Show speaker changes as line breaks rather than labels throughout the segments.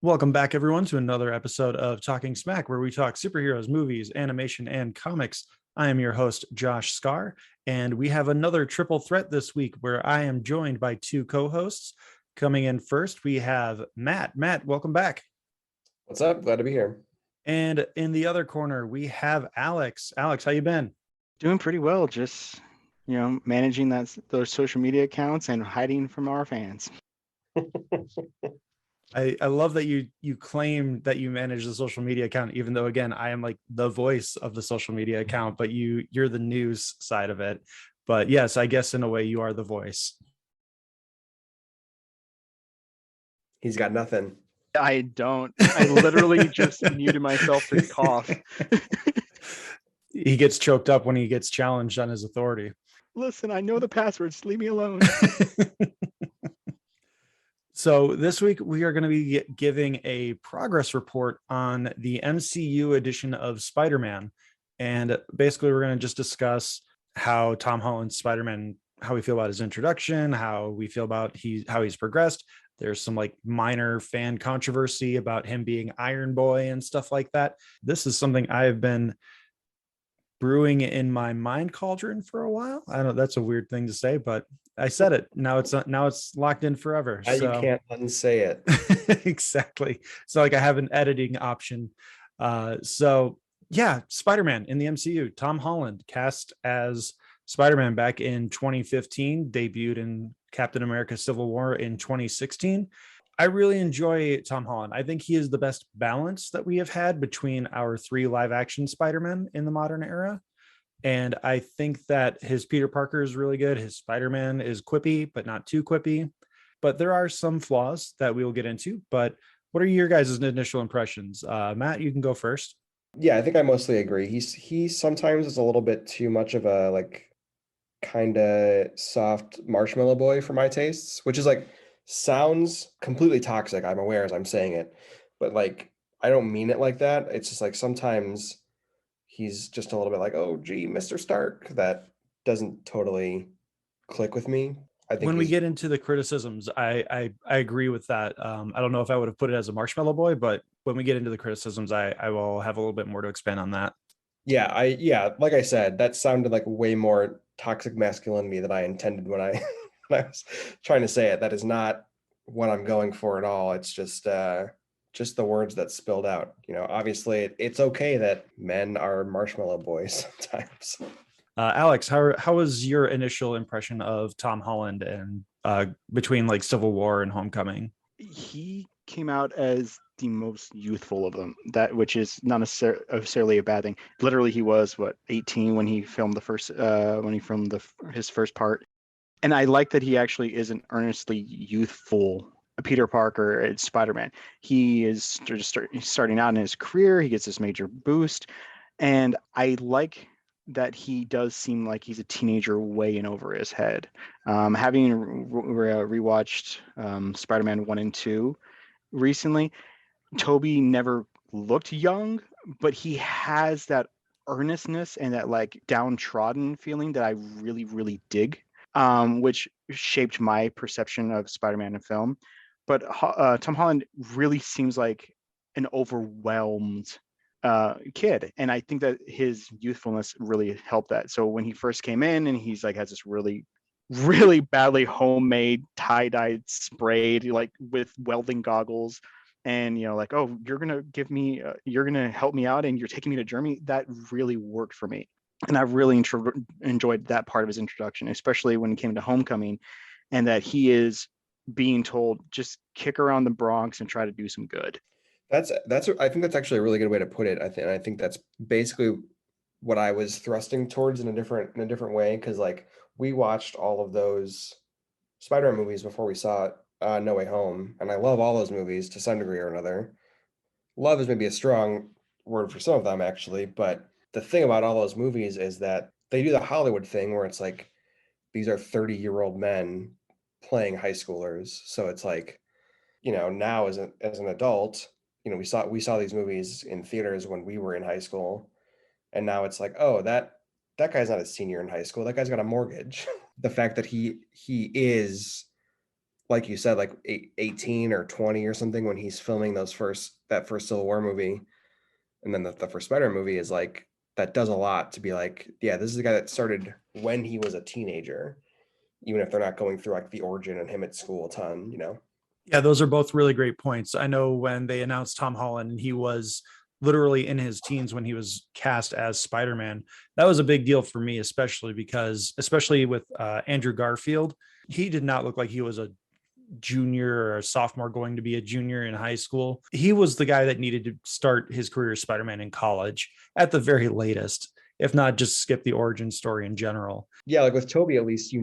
Welcome back, everyone, to another episode of Talking Smack, where we talk superheroes, movies, animation, and comics. I am your host, Josh Scar, and we have another triple threat this week where I am joined by two co-hosts. Coming in first, we have Matt. Matt, welcome back.
What's up? Glad to be here.
And in the other corner, we have Alex. Alex, how you been?
Doing pretty well, just managing those social media accounts and hiding from our fans.
I love that you claim that you manage the social media account, even though again I am like the voice of the social media account, but you're the news side of it. But yes, I guess in a way you are the voice.
He's got nothing.
I don't. I literally just muted myself to cough.
He gets choked up when he gets challenged on his authority.
Listen, I know the passwords. Leave me alone.
So this week we are going to be giving a progress report on the MCU edition of Spider-Man. And basically we're going to just discuss how Tom Holland's Spider-Man, how we feel about his introduction, how we feel about how he's progressed. There's some like minor fan controversy about him being Iron Boy and stuff like that. This is something I have been brewing in my mind cauldron for a while. I know that's a weird thing to say, but I said it. Now it's locked in forever.
Now you can't unsay
it. Exactly. So like I have an editing option. So yeah, Spider-Man in the MCU. Tom Holland cast as Spider-Man back in 2015, debuted in Captain America Civil War in 2016. I really enjoy Tom Holland. I think he is the best balance that we have had between our three live action Spider-Man in the modern era. And I think that his Peter Parker is really good. His Spider-Man is quippy, but not too quippy. But there are some flaws that we will get into. But what are your guys' initial impressions? Matt, you can go first.
Yeah, I think I mostly agree. He sometimes is a little bit too much of a like kind of soft marshmallow boy for my tastes, which is like sounds completely toxic. I'm aware as I'm saying it, but like I don't mean it like that. It's just like sometimes he's just a little bit like, oh, gee, Mr. Stark. That doesn't totally click with me. I think
when we get into the criticisms, I agree with that. I don't know if I would have put it as a marshmallow boy, but when we get into the criticisms, I will have a little bit more to expand on that.
Yeah, like I said, that sounded like way more toxic masculinity than I intended when I when I was trying to say it. That is not what I'm going for at all. It's just the words that spilled out. Obviously it's okay that men are marshmallow boys sometimes.
Alex, how was your initial impression of Tom Holland and between like Civil War and Homecoming?
He came out as the most youthful of them, which is not necessarily a bad thing. Literally, he was 18 when he filmed his first part, and I like that he actually isn't earnestly youthful. Peter Parker and Spider-Man. He is just starting out in his career. He gets this major boost, and I like that he does seem like he's a teenager way in over his head. Having rewatched Spider-Man 1 and 2 recently, Toby never looked young, but he has that earnestness and that like downtrodden feeling that I really, really dig, which shaped my perception of Spider-Man in film. But Tom Holland really seems like an overwhelmed kid, and I think that his youthfulness really helped that. So when he first came in and he's like has this really really badly homemade tie-dyed sprayed like with welding goggles, and like, oh, you're gonna help me out and you're taking me to Germany, that really worked for me. And I really enjoyed that part of his introduction, especially when it came to Homecoming, and that he is being told just kick around the Bronx and try to do some good.
I think that's actually a really good way to put it. I think that's basically what I was thrusting towards in a different way, because like we watched all of those Spider-Man movies before we saw No Way Home, and I love all those movies to some degree or another. Love is maybe a strong word for some of them actually, but the thing about all those movies is that they do the Hollywood thing where it's like these are 30-year-old men playing high schoolers. So it's like, now as an adult, we saw these movies in theaters when we were in high school, and now it's like, oh, that guy's not a senior in high school. That guy's got a mortgage. The fact that he is like you said, like 18 or 20 or something when he's filming that first Civil War movie, and then the first Spider-Man movie is like, that does a lot to be like, yeah, this is the guy that started when he was a teenager, even if they're not going through like the origin and him at school a ton, you know?
Yeah, those are both really great points. I know when they announced Tom Holland, he was literally in his teens when he was cast as Spider-Man. That was a big deal for me, especially with Andrew Garfield. He did not look like he was a junior or a sophomore going to be a junior in high school. He was the guy that needed to start his career as Spider-Man in college at the very latest, if not just skip the origin story in general.
Yeah, like with Toby, at least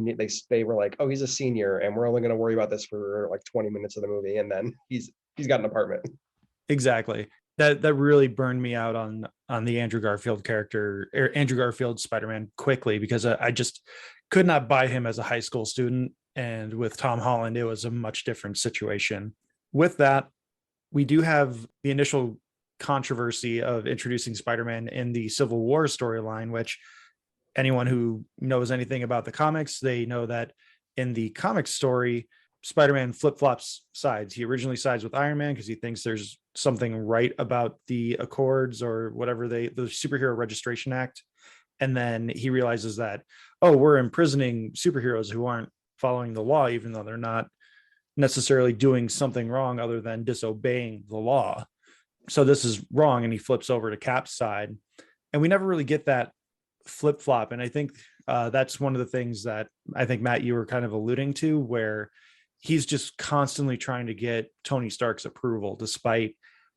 they were like, oh, he's a senior, and we're only going to worry about this for like 20 minutes of the movie, and then he's got an apartment.
Exactly. That really burned me out on the Andrew Garfield character, or Andrew Garfield Spider-Man, quickly, because I just could not buy him as a high school student. And with Tom Holland, it was a much different situation. With that, we do have the initial controversy of introducing Spider-Man in the Civil War storyline, which anyone who knows anything about the comics, they know that in the comic story, Spider-Man flip-flops sides. He originally sides with Iron Man because he thinks there's something right about the Accords or whatever the Superhero Registration Act. And then he realizes that, oh, we're imprisoning superheroes who aren't following the law, even though they're not necessarily doing something wrong other than disobeying the law. So this is wrong. And he flips over to Cap's side. And we never really get that flip flop. And I think that's one of the things that I think, Matt, you were kind of alluding to, where he's just constantly trying to get Tony Stark's approval, despite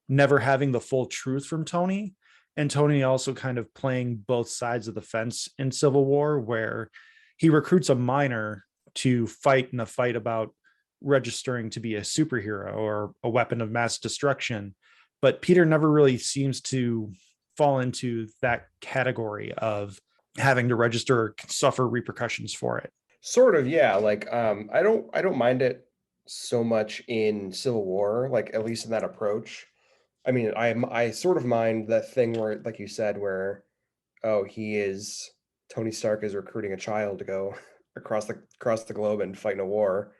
never having the full truth from Tony. And Tony also kind of playing both sides of the fence in Civil War, where he recruits a minor to fight in a fight about registering to be a superhero or a weapon of mass destruction. But Peter never really seems to fall into that category of having to register or suffer repercussions for it.
Sort of, yeah. Like, I don't mind it so much in Civil War, like at least in that approach. I mean, I sort of mind that thing where, like you said, where, oh, Tony Stark is recruiting a child to go across the globe and fight in a war,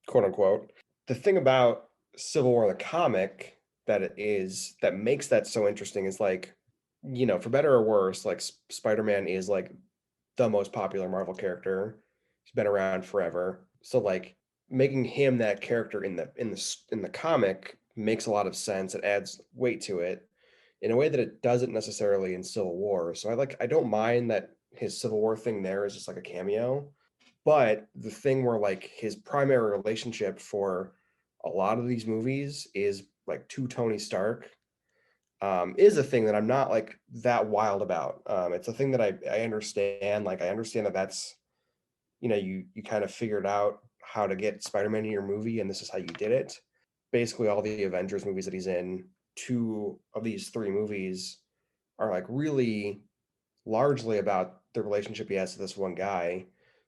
quote unquote. The thing about Civil War, the comic, that makes that so interesting is like, for better or worse, like Spider-Man is like the most popular Marvel character. He's been around forever. So like making him that character in the comic makes a lot of sense. It adds weight to it in a way that it doesn't necessarily in Civil War. So I don't mind that his Civil War thing there is just like a cameo. But the thing where like his primary relationship for a lot of these movies is like to Tony Stark, is a thing that I'm not like that wild about. It's a thing that I understand. Like I understand that that's, you kind of figured out how to get Spider-Man in your movie, and this is how you did it. Basically, all the Avengers movies that he's in, two of these three movies are like really largely about the relationship he has to this one guy,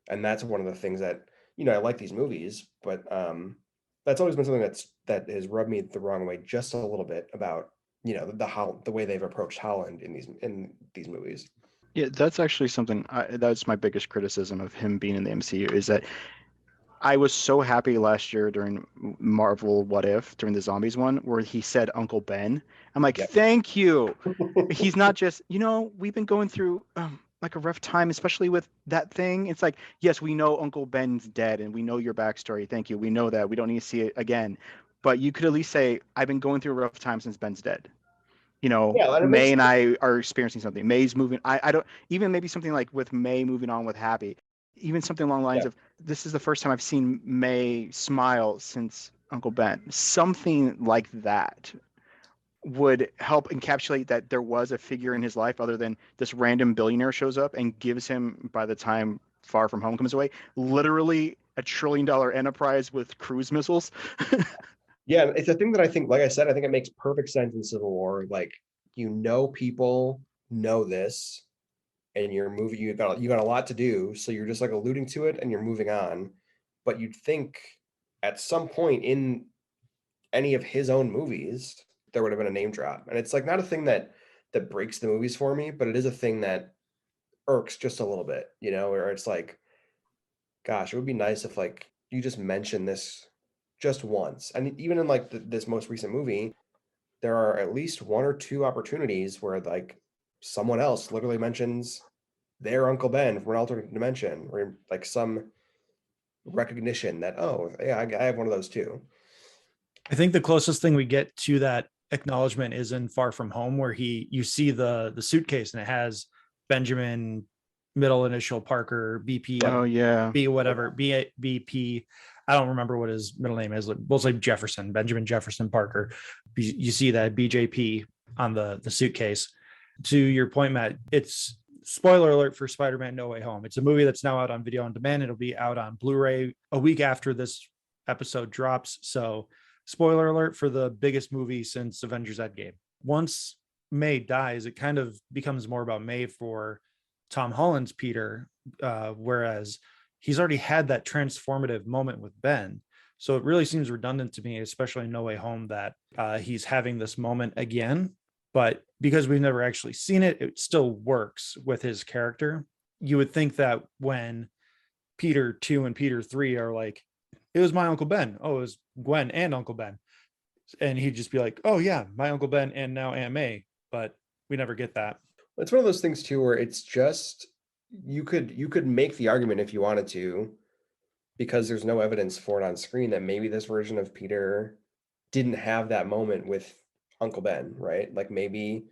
and that's one of the things that I like these movies, but that's always been something that has rubbed me the wrong way just a little bit about the way they've approached Holland in these movies.
Yeah, that's actually something that's my biggest criticism of him being in the MCU is that I was so happy last year during Marvel What If, during the zombies one, where he said Uncle Ben. I'm like,
Yep.
thank you. He's not just, we've been going through like a rough time, especially with that thing. It's like, yes, we know Uncle Ben's dead and we know your backstory. Thank you. We know that. We don't need to see it again. But you could at least say, I've been going through a rough time since Ben's dead.
Yeah, and it
May
makes
and I are experiencing something. May's moving. I don't even maybe something like with May moving on with Happy, even something along the lines
yeah.
of this is the first time I've seen May smile since Uncle Ben. Something like that would help encapsulate that there was a figure in his life other than this random billionaire shows up and gives him, by the time Far From Home comes away, literally $1 trillion enterprise with cruise missiles.
Yeah, it's a thing that I think, like I said, I think it makes perfect sense in Civil War. Like, people know this, and your movie, you got a lot to do, so you're just like alluding to it and you're moving on. But you'd think at some point in any of his own movies, there would have been a name drop. And it's like not a thing that breaks the movies for me, but it is a thing that irks just a little bit, where it's like, gosh, it would be nice if like you just mention this just once. And even in like this most recent movie, there are at least one or two opportunities where like someone else literally mentions their Uncle Ben from an alternate dimension, or like some recognition that, oh yeah, I have one of those too.
I think the closest thing we get to that acknowledgement is in Far From Home, where you see the suitcase and it has Benjamin, middle initial Parker, BP,
Oh yeah.
B whatever, BP. I don't remember what his middle name is. We'll say Jefferson, Benjamin Jefferson Parker. You see that BJP on the suitcase. To your point, Matt, it's spoiler alert for Spider-Man No Way Home. It's a movie that's now out on video on demand. It'll be out on Blu-ray a week after this episode drops. So spoiler alert for the biggest movie since Avengers Endgame. Once May dies, it kind of becomes more about May for Tom Holland's Peter, whereas he's already had that transformative moment with Ben. So it really seems redundant to me, especially in No Way Home, that he's having this moment again. But because we've never actually seen it, it still works with his character. You would think that when Peter 2 and Peter 3 are like, it was my Uncle Ben. Oh, it was Gwen and Uncle Ben. And he'd just be like, oh yeah, my Uncle Ben and now Aunt May. But we never get that.
It's one of those things too where it's just you could make the argument if you wanted to, because there's no evidence for it on screen, that maybe this version of Peter didn't have that moment with Uncle Ben, right? Like maybe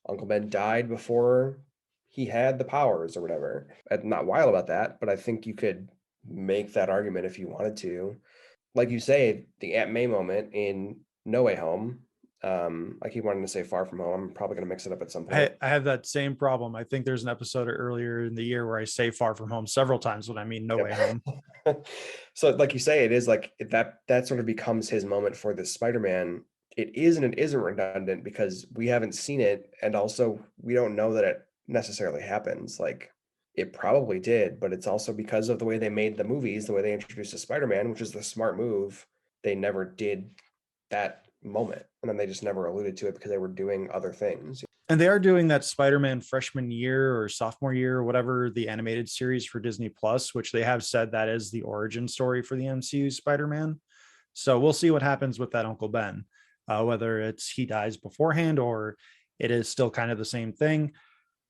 Uncle Ben died before he had the powers or whatever. I'm not wild about that, but I think you could make that argument if you wanted to. Like you say, the Aunt May moment in No Way Home. I keep wanting to say Far From Home. I'm probably going to mix it up at some point.
I have that same problem. I think there's an episode earlier in the year where I say Far From Home several times when I mean No Way Home.
So like you say, it is like that sort of becomes his moment for this Spider-Man. It is and it isn't redundant because we haven't seen it, and also we don't know that it necessarily happens. Like it probably did, but it's also because of the way they made the movies, the way they introduced the Spider-Man, which is the smart move. They never did that moment, and then they just never alluded to it because they were doing other things.
And they are doing that Spider-Man freshman year or sophomore year or whatever, the animated series for Disney Plus, which they have said that is the origin story for the MCU Spider-Man. So we'll see what happens with that Uncle Ben, whether it's he dies beforehand or it is still kind of the same thing.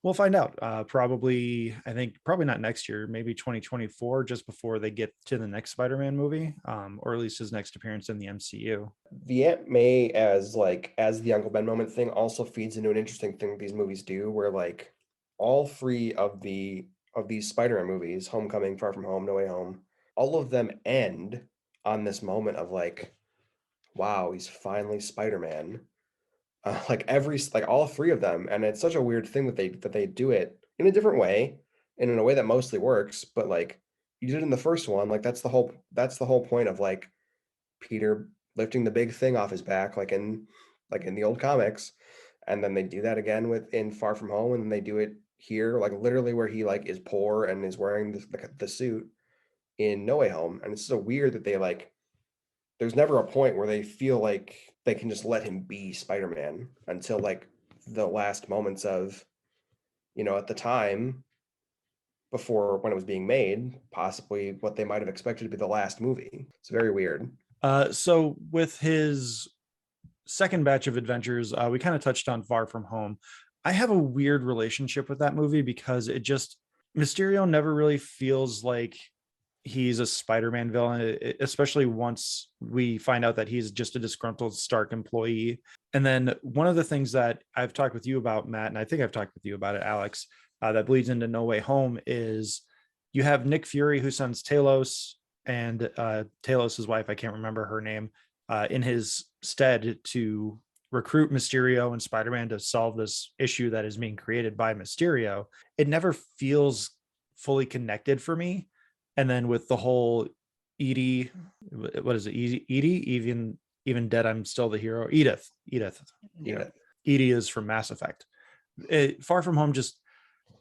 We'll find out. Probably not next year, maybe 2024, just before they get to the next Spider-Man movie, or at least his next appearance in the MCU.
The Aunt May as the Uncle Ben moment thing also feeds into an interesting thing these movies do, where like all three of these Spider-Man movies, Homecoming, Far From Home, No Way Home, all of them end on this moment of like, wow, he's finally Spider-Man. Like all three of them, and it's such a weird thing that they do it in a different way and in a way that mostly works, but like you did in the first one, like that's the whole point of like Peter lifting the big thing off his back, like in the old comics, and then they do that again in Far From Home, and then they do it here, like literally where he like is poor and is wearing the suit in No Way Home. And it's so weird that they like there's never a point where they feel like they can just let him be Spider-Man until like the last moments of, at the time before when it was being made, possibly what they might have expected to be the last movie. It's very weird.
So with his second batch of adventures, we kind of touched on Far From Home. I have a weird relationship with that movie because Mysterio never really feels like he's a Spider-Man villain, especially once we find out that he's just a disgruntled Stark employee. And then one of the things that I've talked with you about, Matt, and I think I've talked with you about it, Alex, that bleeds into No Way Home is you have Nick Fury, who sends Talos and Talos's wife, I can't remember her name, in his stead to recruit Mysterio and Spider-Man to solve this issue that is being created by Mysterio. It never feels fully connected for me. And then with the whole Edie, what is it? Edie, even dead, I'm still the hero. Edith. Edie is from Mass Effect. Far From Home, just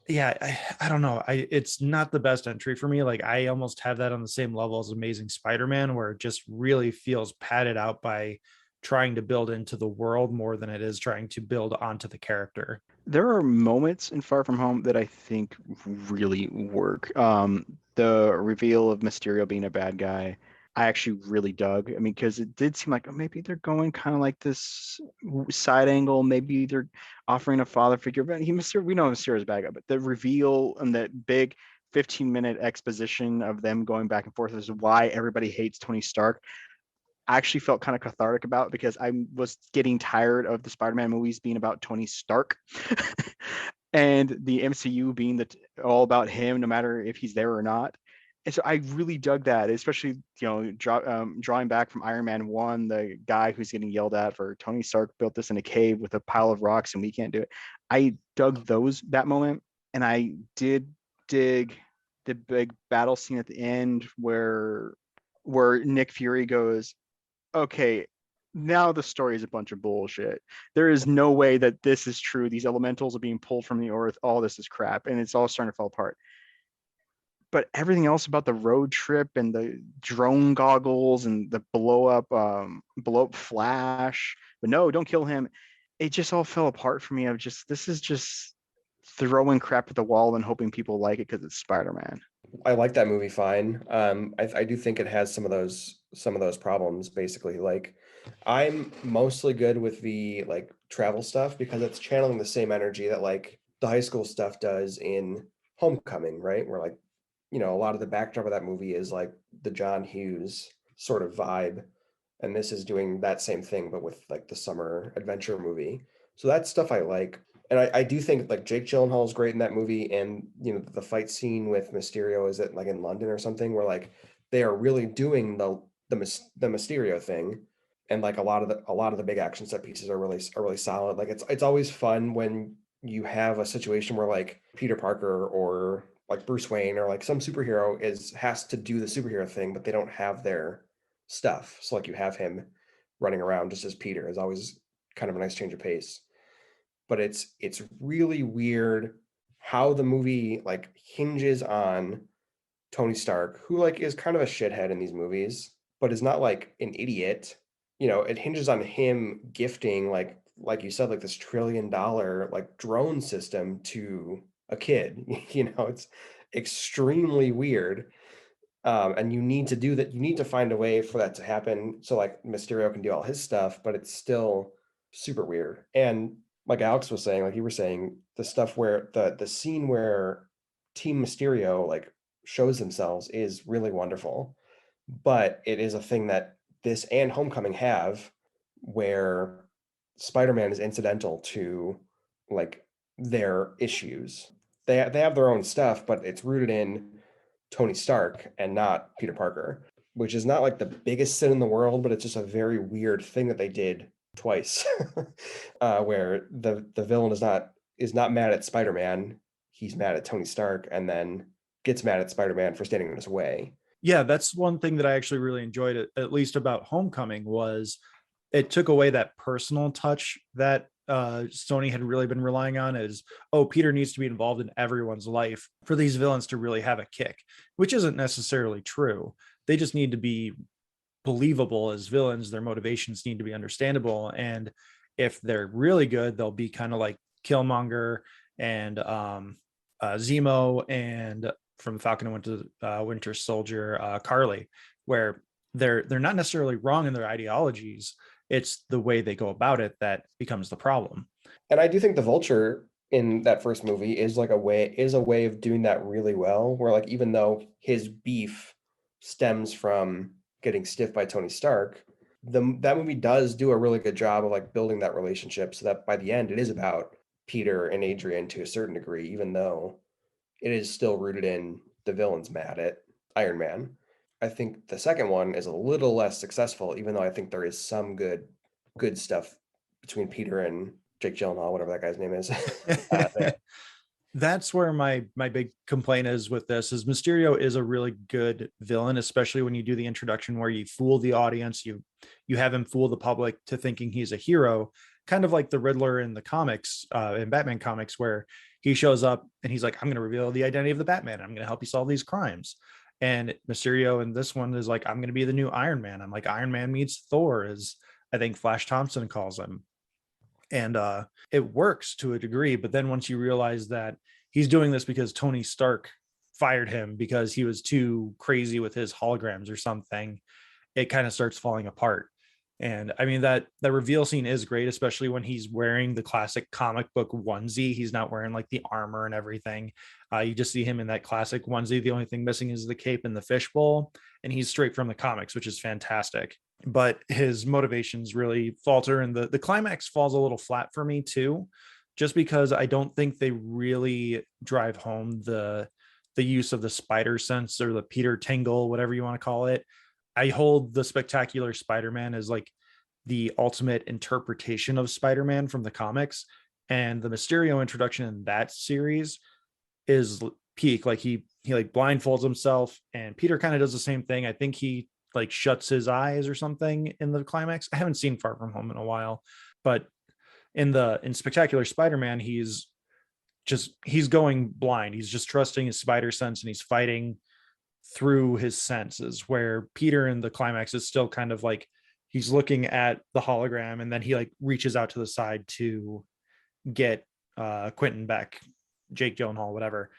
I don't know. It's not the best entry for me. Like I almost have that on the same level as Amazing Spider-Man, where it just really feels padded out by trying to build into the world more than it is trying to build onto the character.
There are moments in Far From Home that I think really work. The reveal of Mysterio being a bad guy, I actually really dug. I mean, because it did seem like, oh, maybe they're going kind of like this side angle. Maybe they're offering a father figure, but we know Mysterio's bad guy, but the reveal and that big 15-minute exposition of them going back and forth is why everybody hates Tony Stark. I actually felt kind of cathartic about, because I was getting tired of the Spider-Man movies being about Tony Stark and the MCU being all about him, no matter if he's there or not. And so I really dug that, especially, drawing back from Iron Man 1, the guy who's getting yelled at for Tony Stark built this in a cave with a pile of rocks and we can't do it. I dug that moment, and I did dig the big battle scene at the end where Nick Fury goes, okay, now the story is a bunch of bullshit. There is no way that this is true. These elementals are being pulled from the earth. All this is crap, and it's all starting to fall apart. But everything else about the road trip and the drone goggles and the blow up Flash, but no, don't kill him. It just all fell apart for me. Of just, this is just throwing crap at the wall and hoping people like it because it's Spider-Man.
I like that movie fine. I do think it has some of those problems. Basically, like, I'm mostly good with the like travel stuff because it's channeling the same energy that like the high school stuff does in Homecoming, right? Where like, a lot of the backdrop of that movie is like the John Hughes sort of vibe, and this is doing that same thing but with like the summer adventure movie. So that's stuff I like. And I do think like Jake Gyllenhaal is great in that movie, and the fight scene with Mysterio is it like in London or something where like they are really doing the Mysterio thing, and like a lot of the big action set pieces are really solid. Like it's always fun when you have a situation where like Peter Parker or like Bruce Wayne or like some superhero has to do the superhero thing, but they don't have their stuff. So like you have him running around just as Peter is always kind of a nice change of pace. But it's really weird how the movie like hinges on Tony Stark, who like is kind of a shithead in these movies, but is not like an idiot. It hinges on him gifting like you said, like this $1 trillion like drone system to a kid. It's extremely weird. And you need to do that. You need to find a way for that to happen so like Mysterio can do all his stuff, but it's still super weird. And like Alex was saying, like you were saying, the stuff where the scene where Team Mysterio like shows themselves is really wonderful. But it is a thing that this and Homecoming have, where Spider-Man is incidental to like their issues. They have their own stuff, but it's rooted in Tony Stark and not Peter Parker, which is not like the biggest sin in the world, but it's just a very weird thing that they did twice, where the villain is not mad at Spider-Man, he's mad at Tony Stark, and then gets mad at Spider-Man for standing in his way.
Yeah, that's one thing that I actually really enjoyed, at least about Homecoming, was it took away that personal touch that Sony had really been relying on. Is, oh, Peter needs to be involved in everyone's life for these villains to really have a kick, which isn't necessarily true. They just need to be believable as villains. Their motivations need to be understandable, and if they're really good, they'll be kind of like Killmonger and Zemo, and from Falcon and Winter Soldier, Carly, where they're not necessarily wrong in their ideologies. It's the way they go about it that becomes the problem.
And I do think the Vulture in that first movie is a way of doing that really well, where like even though his beef stems from getting stiffed by Tony Stark, that movie does do a really good job of like building that relationship so that by the end it is about Peter and Adrian to a certain degree, even though it is still rooted in the villain's mad at Iron Man. I think the second one is a little less successful, even though I think there is some good stuff between Peter and Jake Gyllenhaal, whatever that guy's name is.
That's where my big complaint is with this. Is Mysterio is a really good villain, especially when you do the introduction where you fool the audience, you have him fool the public to thinking he's a hero, kind of like the Riddler in the comics, in Batman comics, where he shows up and he's like, I'm going to reveal the identity of the Batman. I'm going to help you solve these crimes. And Mysterio in this one is like, I'm going to be the new Iron Man. I'm like Iron Man meets Thor, as I think Flash Thompson calls him. And it works to a degree. But then once you realize that he's doing this because Tony Stark fired him because he was too crazy with his holograms or something, it kind of starts falling apart. And I mean, that reveal scene is great, especially when he's wearing the classic comic book onesie. He's not wearing like the armor and everything. You just see him in that classic onesie. The only thing missing is the cape and the fishbowl, and he's straight from the comics, which is fantastic. But his motivations really falter, and the climax falls a little flat for me too, just because I don't think they really drive home the use of the spider sense or the Peter Tingle, whatever you want to call it. I hold the Spectacular Spider-Man as like the ultimate interpretation of Spider-Man from the comics, and the Mysterio introduction in that series is peak. Like he like blindfolds himself, and Peter kind of does the same thing. I think he like shuts his eyes or something in the climax. I haven't seen Far From Home in a while, but in Spectacular Spider-Man, he's going blind. He's just trusting his spider sense, and he's fighting through his senses, where Peter in the climax is still kind of like he's looking at the hologram, and then he like reaches out to the side to get Quentin back, Jake Gyllenhaal, whatever.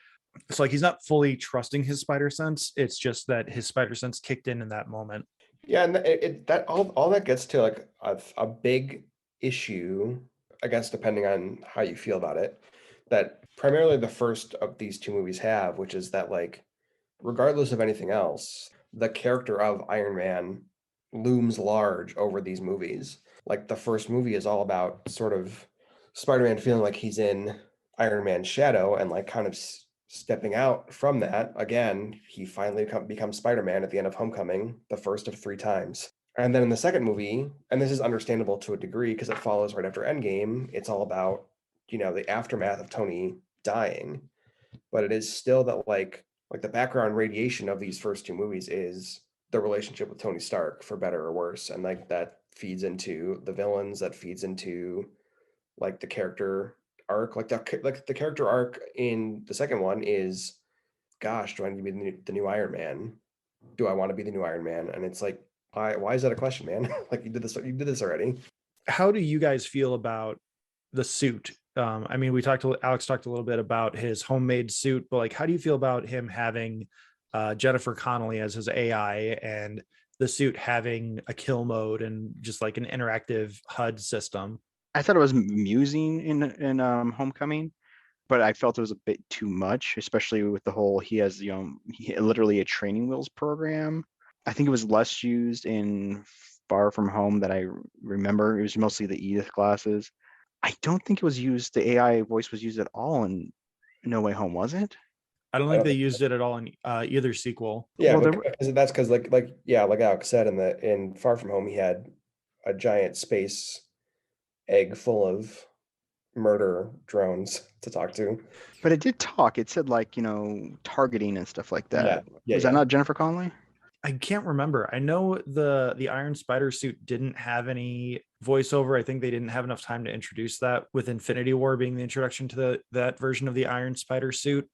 So like he's not fully trusting his spider sense. It's just that his spider sense kicked in that moment.
Yeah, and that all that gets to like a big issue, I guess, depending on how you feel about it, that primarily the first of these two movies have, which is that like regardless of anything else, the character of Iron Man looms large over these movies. Like the first movie is all about sort of Spider-Man feeling like he's in Iron Man's shadow and like kind of stepping out from that. Again, he finally becomes Spider-Man at the end of Homecoming, the first of 3 times. And then in the second movie, and this is understandable to a degree because it follows right after Endgame, it's all about, the aftermath of Tony dying. But it is still that like the background radiation of these first 2 movies is the relationship with Tony Stark, for better or worse. And like that feeds into the villains, that feeds into like the character arc. Like the character arc in the second one is, gosh, do I need to be the new Iron Man? Do I want to be the new Iron Man? And it's like, why is that a question, man? Like you did this already.
How do you guys feel about the suit? I mean, Alex talked a little bit about his homemade suit, but like, how do you feel about him having Jennifer Connelly as his AI, and the suit having a kill mode and just like an interactive HUD system?
I thought it was amusing in Homecoming, but I felt it was a bit too much, especially with the whole he has literally a training wheels program. I think it was less used in Far From Home that I remember. It was mostly the Edith glasses. I don't think it was used. The AI voice was used at all in No Way Home, was it?
I don't think they used it at all in either sequel.
Yeah,
Well,
that's because like Alex said, in Far From Home, he had a giant space egg full of murder drones to talk to.
But it did talk. It said like, targeting and stuff like that.
Yeah,
Was that not Jennifer Connelly?
I can't remember. I know the Iron Spider suit didn't have any voiceover. I think they didn't have enough time to introduce that, with Infinity War being the introduction to that version of the Iron Spider suit.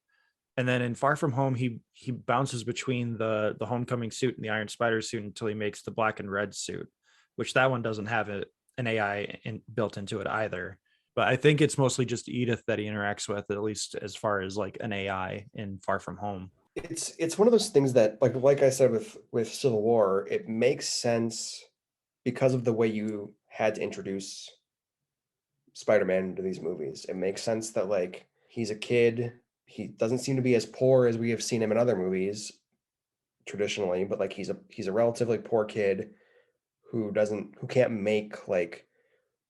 And then in Far From Home, he bounces between the Homecoming suit and the Iron Spider suit until he makes the black and red suit, which that one doesn't have an AI built into it either. But I think it's mostly just Edith that he interacts with, at least as far as like an AI in Far From Home.
It's one of those things that like I said with Civil War, it makes sense because of the way you had to introduce Spider-Man into these movies. It makes sense that like he's a kid. He doesn't seem to be as poor as we have seen him in other movies traditionally, but like he's a relatively poor kid who can't make like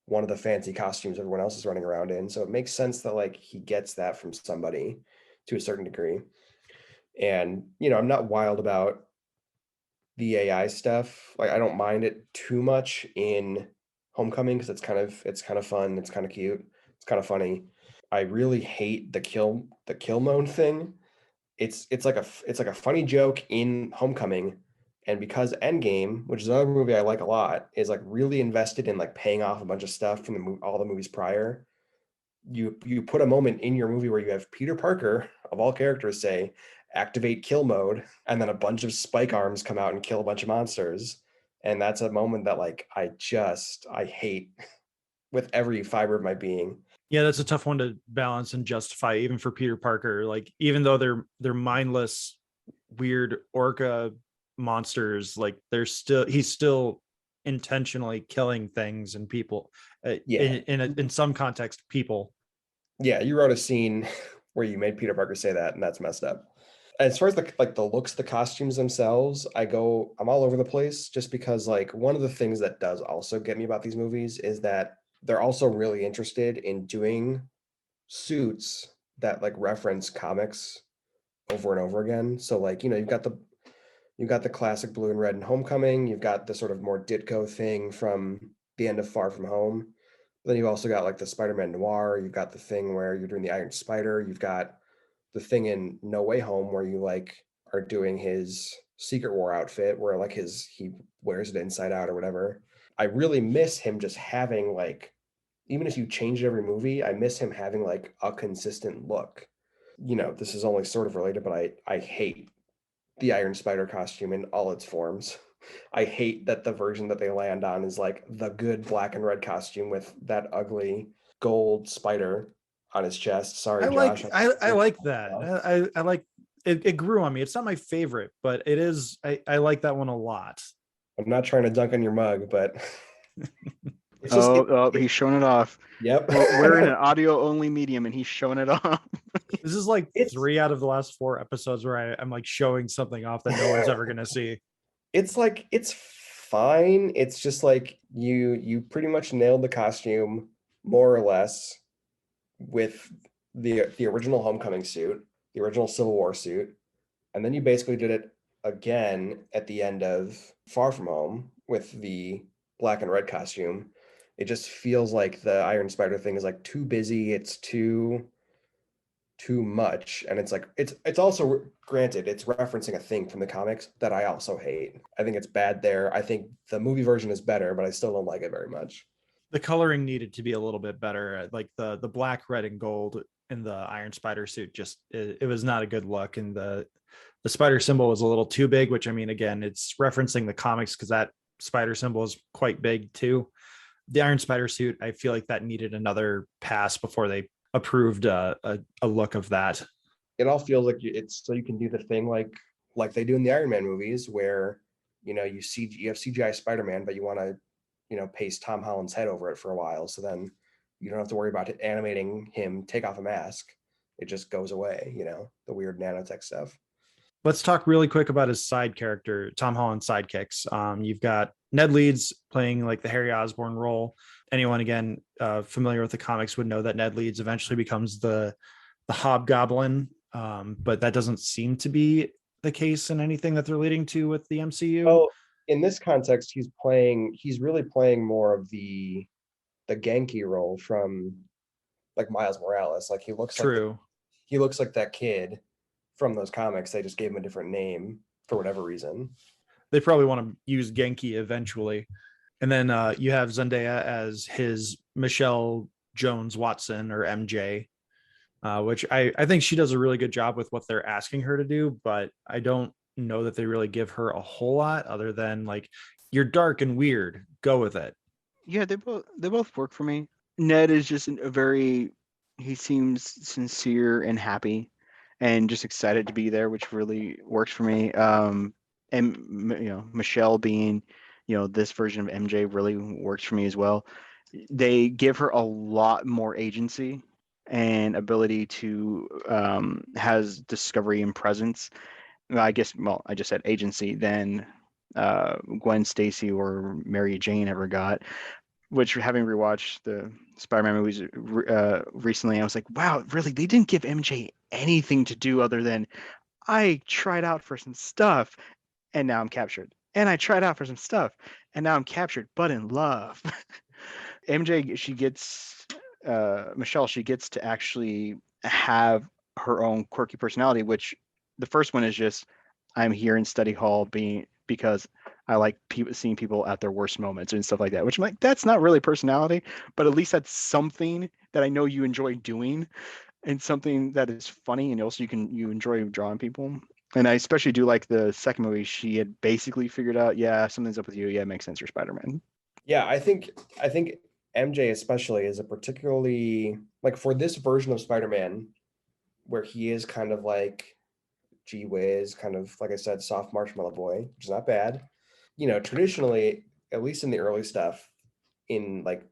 one of the fancy costumes everyone else is running around in. So it makes sense that like he gets that from somebody to a certain degree. And I'm not wild about the AI stuff. Like I don't mind it too much in Homecoming because it's kind of fun, it's kind of cute, it's kind of funny. I really hate the kill mode thing. It's like a funny joke in Homecoming, and because Endgame, which is another movie I like a lot, is like really invested in like paying off a bunch of stuff from all the movies prior. You put a moment in your movie where you have Peter Parker, of all characters, say activate kill mode, and then a bunch of spike arms come out and kill a bunch of monsters. And that's a moment that like I hate with every fiber of my being.
Yeah, that's a tough one to balance and justify, even for Peter Parker. Like, even though they're mindless, weird orca monsters, like he's still intentionally killing things and people.
Yeah.
In some context, people.
Yeah, you wrote a scene where you made Peter Parker say that, and that's messed up. As far as the looks, the costumes themselves, I'm all over the place just because like one of the things that does also get me about these movies is that they're also really interested in doing suits that like reference comics over and over again. So like, you've got the classic blue and red in Homecoming, you've got the sort of more Ditko thing from the end of Far From Home. Then you've also got like the Spider-Man Noir, you've got the thing where you're doing the Iron Spider, you've got the thing in No Way Home where you like are doing his Secret War outfit where like he wears it inside out or whatever. I really miss him just having like, even if you change every movie, I miss him having like a consistent look. This is only sort of related, but I hate the Iron Spider costume in all its forms. I hate that the version that they land on is like the good black and red costume with that ugly gold spider on his chest. Sorry, Josh.
I like that. I like it. It grew on me. It's not my favorite, but it is. I like that one a lot.
I'm not trying to dunk on your mug, but it's just
He's showing it off.
Yep.
Well, we're in an audio only medium, and he's showing it off.
This is like 3 out of the last 4 episodes where I'm like showing something off that no one's ever gonna see.
It's like it's fine. It's just like you pretty much nailed the costume more or less with the original Homecoming suit, the original Civil War suit, and then you basically did it again at the end of Far From Home with the black and red costume. It just feels like the Iron Spider thing is like too busy. It's too much, and it's like it's also, granted, it's referencing a thing from the comics that I also hate. I think it's bad there. I think the movie version is better, but I still don't like it very much.
The coloring needed to be a little bit better. Like the black, red, and gold in the Iron Spider suit, just it was not a good look, and the spider symbol was a little too big, which I mean, again, it's referencing the comics because that spider symbol is quite big too. The Iron Spider suit, I feel like that needed another pass before they approved a look of that.
It all feels like it's so you can do the thing like they do in the Iron Man movies where you have CGI Spider-Man, but you want to paste Tom Holland's head over it for a while, so then you don't have to worry about animating him take off a mask. It just goes away, the weird nanotech stuff.
Let's talk really quick about his side character, Tom Holland's sidekicks. You've got Ned Leeds playing like the Harry Osborn role. Anyone again familiar with the comics would know that Ned Leeds eventually becomes the Hobgoblin, but that doesn't seem to be the case in anything that they're leading to with the MCU.
Oh, in this context, he's really playing more of the Genki role from like Miles Morales. Like he looks
True.
He looks like that kid from those comics. They just gave him a different name for whatever reason.
They probably want to use Genki eventually. And then you have Zendaya as his Michelle Jones Watson, or MJ, which I think she does a really good job with what they're asking her to do, but I don't know that they really give her a whole lot other than like, you're dark and weird, go with it.
Yeah, they both work for me. Ned is just he seems sincere and happy and just excited to be there, which really works for me. And Michelle being this version of MJ really works for me as well. They give her a lot more agency and ability to has discovery and presence. I guess, well, I just said agency than Gwen Stacy or Mary Jane ever got. Which, having rewatched the Spider-Man movies recently, I was like, wow, really? They didn't give MJ anything to do other than I tried out for some stuff and now I'm captured. And I tried out for some stuff and now I'm captured, but in love. MJ, Michelle, she gets to actually have her own quirky personality, which the first one is just, I'm here in study hall because I like seeing people at their worst moments and stuff like that, which I'm like, that's not really personality, but at least that's something that I know you enjoy doing and something that is funny. And also you enjoy drawing people. And I especially do like the second movie. She had basically figured out, yeah, something's up with you. Yeah, it makes sense. You're Spider-Man.
Yeah, I think MJ especially is a particularly, like, for this version of Spider-Man, where he is kind of like gee whiz, kind of like I said, soft marshmallow boy, which is not bad. Traditionally, at least in the early stuff, in like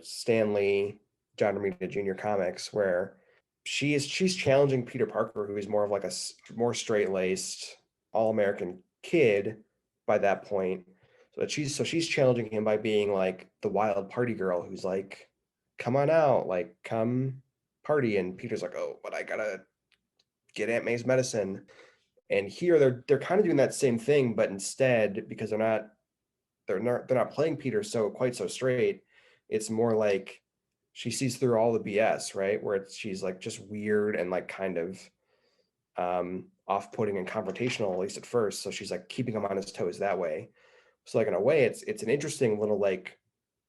Stanley, John Romita Jr. comics, where she's challenging Peter Parker, who is more of like a more straight laced, all American kid by that point. So she's challenging him by being like the wild party girl who's like, come on out, like come party, and Peter's like, oh, but I gotta get Aunt May's medicine. And here they're kind of doing that same thing, but instead, because they're not playing Peter quite so straight, it's more like she sees through all the BS, right? Where she's like just weird and like kind of off-putting and confrontational, at least at first. So she's like keeping him on his toes that way. So like in a way, it's an interesting little like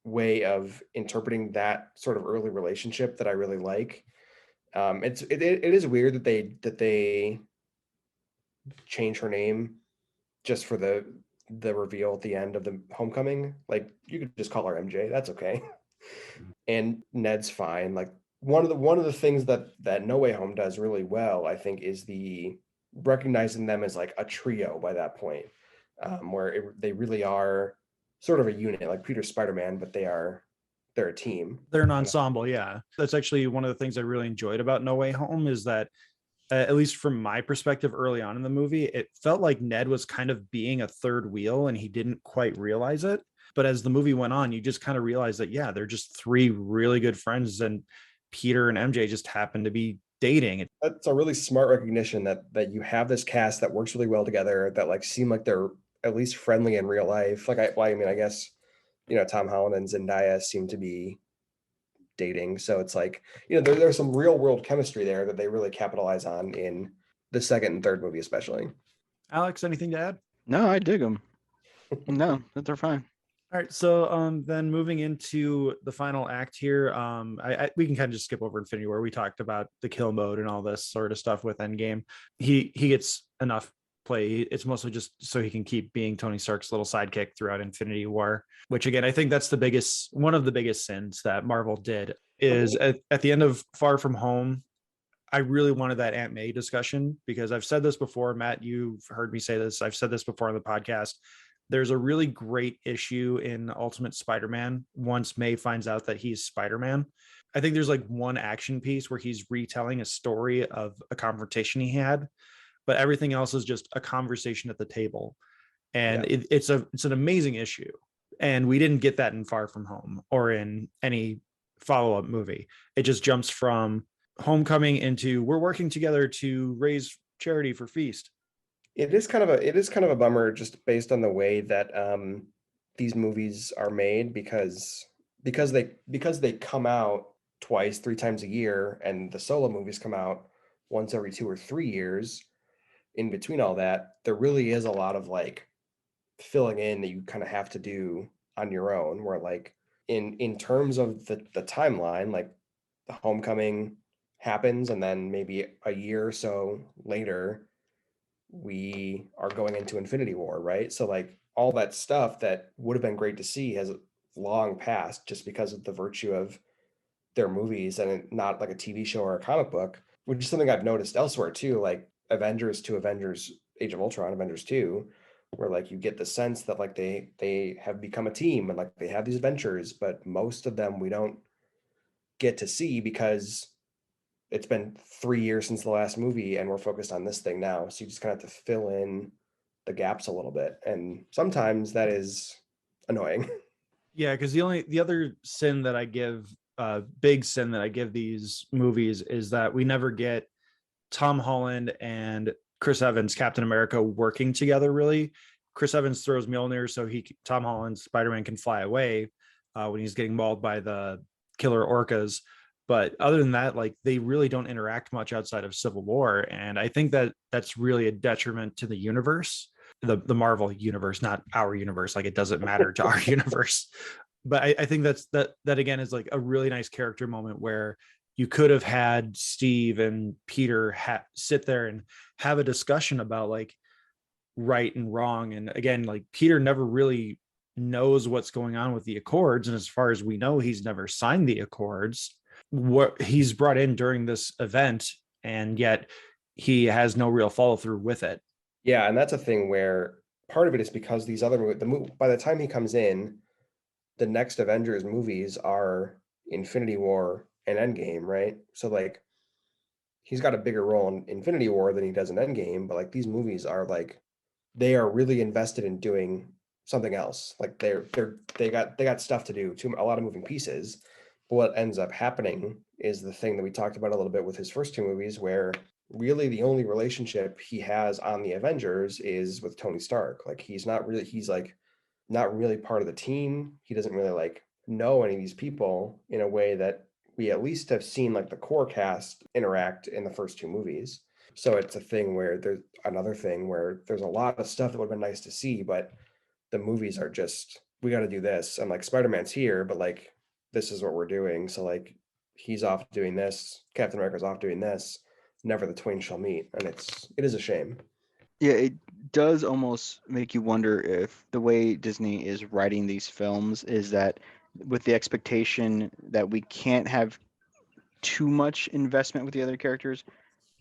way of interpreting that sort of early relationship that I really like. It is weird that they change her name just for the reveal at the end of the Homecoming. Like you could just call her MJ. That's okay. And Ned's fine. Like one of the things that No Way Home does really well, I think, is the recognizing them as like a trio by that point, where they really are sort of a unit, like Peter's Spider-Man, but they're a team.
They're an ensemble. Yeah, that's actually one of the things I really enjoyed about No Way Home is that at least from my perspective early on in the movie, it felt like Ned was kind of being a third wheel and he didn't quite realize it. But as the movie went on, you just kind of realize that, yeah, they're just three really good friends and Peter and MJ just happen to be dating.
That's a really smart recognition that you have this cast that works really well together, that like seem like they're at least friendly in real life. Like I guess, Tom Holland and Zendaya seem to be dating. So it's like, there's some real world chemistry there that they really capitalize on in the second and third movie, especially.
Alex, anything to add?
No, I dig them. No, they're fine.
All right, so then moving into the final act here, we can kind of just skip over Infinity War. We talked about the kill mode and all this sort of stuff with Endgame. He gets enough play. It's mostly just so he can keep being Tony Stark's little sidekick throughout Infinity War, which again, I think that's one of the biggest sins that Marvel did is at the end of Far From Home. I really wanted that Aunt May discussion because I've said this before, Matt, you've heard me say this. I've said this before on the podcast. There's a really great issue in Ultimate Spider-Man once May finds out that he's Spider-Man. I think there's like one action piece where he's retelling a story of a confrontation he had, but everything else is just a conversation at the table. And it's an amazing issue. And we didn't get that in Far From Home or in any follow-up movie. It just jumps from Homecoming into we're working together to raise charity for Feast.
It is kind of a bummer just based on the way that these movies are made because they come out twice, three times a year, and the solo movies come out once every 2 or 3 years. In between all that, there really is a lot of like filling in that you kind of have to do on your own, where like in terms of the timeline, like the Homecoming happens and then maybe a year or so later we are going into Infinity War, right? So like all that stuff that would have been great to see has long passed just because of the virtue of their movies and not like a TV show or a comic book, which is something I've noticed elsewhere too, like Avengers to Avengers Age of Ultron, Avengers 2, where like you get the sense that like they have become a team and like they have these adventures, but most of them we don't get to see because it's been 3 years since the last movie and we're focused on this thing now. So you just kind of have to fill in the gaps a little bit. And sometimes that is annoying.
Yeah, because the other sin that I give, big sin that I give these movies is that we never get Tom Holland and Chris Evans, Captain America, working together really. Chris Evans throws Mjolnir so Tom Holland, Spider-Man, can fly away when he's getting mauled by the killer orcas. But other than that, like they really don't interact much outside of Civil War. And I think that that's really a detriment to the universe, the Marvel universe, not our universe. Like it doesn't matter to our universe. But I think that again is like a really nice character moment where you could have had Steve and Peter sit there and have a discussion about like right and wrong. And again, like Peter never really knows what's going on with the Accords. And as far as we know, he's never signed the Accords. What he's brought in during this event, and yet he has no real follow through with it.
Yeah, and that's a thing where part of it is because these other by the time he comes in, the next Avengers movies are Infinity War and Endgame, right? So like he's got a bigger role in Infinity War than he does in Endgame, but like these movies are like they are really invested in doing something else. Like they got stuff to do, a lot of moving pieces. But what ends up happening is the thing that we talked about a little bit with his first two movies, where really the only relationship he has on the Avengers is with Tony Stark. Like he's like not really part of the team. He doesn't really like know any of these people in a way that we at least have seen like the core cast interact in the first two movies. So it's a thing where there's another thing where there's a lot of stuff that would have been nice to see, but the movies are just, we got to do this. And like Spider-Man's here, but like this is what we're doing. So like he's off doing this, Captain America's off doing this. Never the twain shall meet. And it is a shame.
Yeah, it does almost make you wonder if the way Disney is writing these films is that with the expectation that we can't have too much investment with the other characters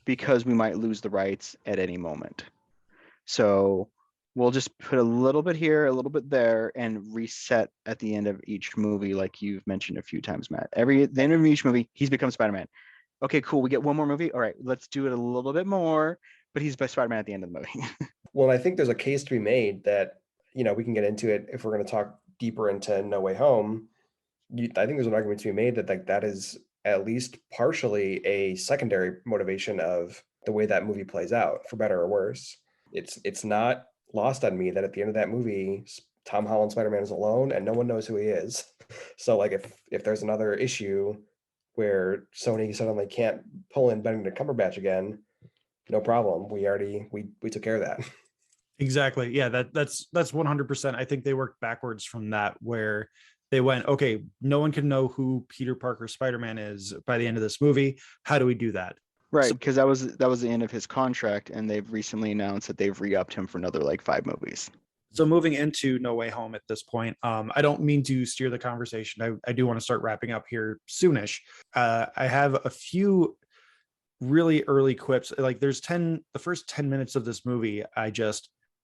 because we might lose the rights at any moment. So we'll just put a little bit here, a little bit there, and reset at the end of each movie, like you've mentioned a few times, Matt. The end of each movie, he's become Spider-Man. Okay, cool. We get one more movie. All right, let's do it a little bit more, but he's Spider-Man at the end of the movie.
Well, I think there's a case to be made that, we can get into it if we're going to talk deeper into No Way Home. I think there's an argument to be made that like that is at least partially a secondary motivation of the way that movie plays out, for better or worse. It's not lost on me that at the end of that movie, Tom Holland Spider-Man is alone and no one knows who he is. So like if there's another issue where Sony suddenly can't pull in Benedict Cumberbatch again, no problem. We took care of that.
Exactly. Yeah, that's 100%. I think they worked backwards from that, where they went, okay, no one can know who Peter Parker Spider-Man is by the end of this movie. How do we do that?
Right, because that was the end of his contract, and they've recently announced that they've re-upped him for another like 5 movies.
So moving into No Way Home at this point, I don't mean to steer the conversation. I do want to start wrapping up here soonish. I have a few really early quips. Like there's the first 10 minutes of this movie,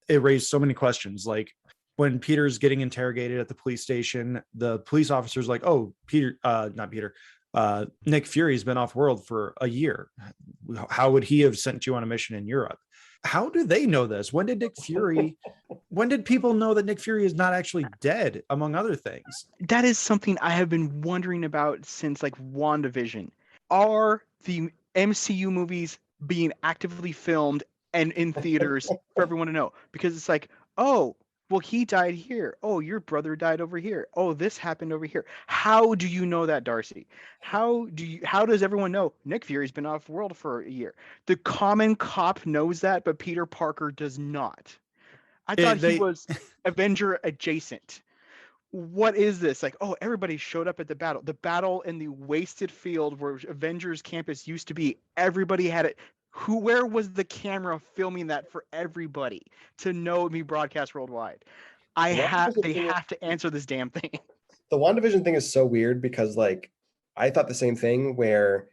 it raised so many questions. Like when Peter's getting interrogated at the police station, the police officer's like, oh, not Peter, Nick Fury's been off world for a year. How would he have sent you on a mission in Europe? How do they know this? When did people know that Nick Fury is not actually dead, among other things?
That is something I have been wondering about since like WandaVision. Are the MCU movies being actively filmed and in theaters for everyone to know? Because it's like, oh, well, he died here. Oh, your brother died over here. Oh, this happened over here. How do you know that, Darcy? How does everyone know Nick Fury's been off world for a year? The common cop knows that, but Peter Parker does not. I thought he was Avenger adjacent. What is this? Like, oh, everybody showed up at the battle in the wasted field where Avengers Campus used to be. Everybody had it. Where was the camera filming that for everybody to know it be broadcast worldwide? They have to answer this damn thing.
The WandaVision thing is so weird because like I thought the same thing, where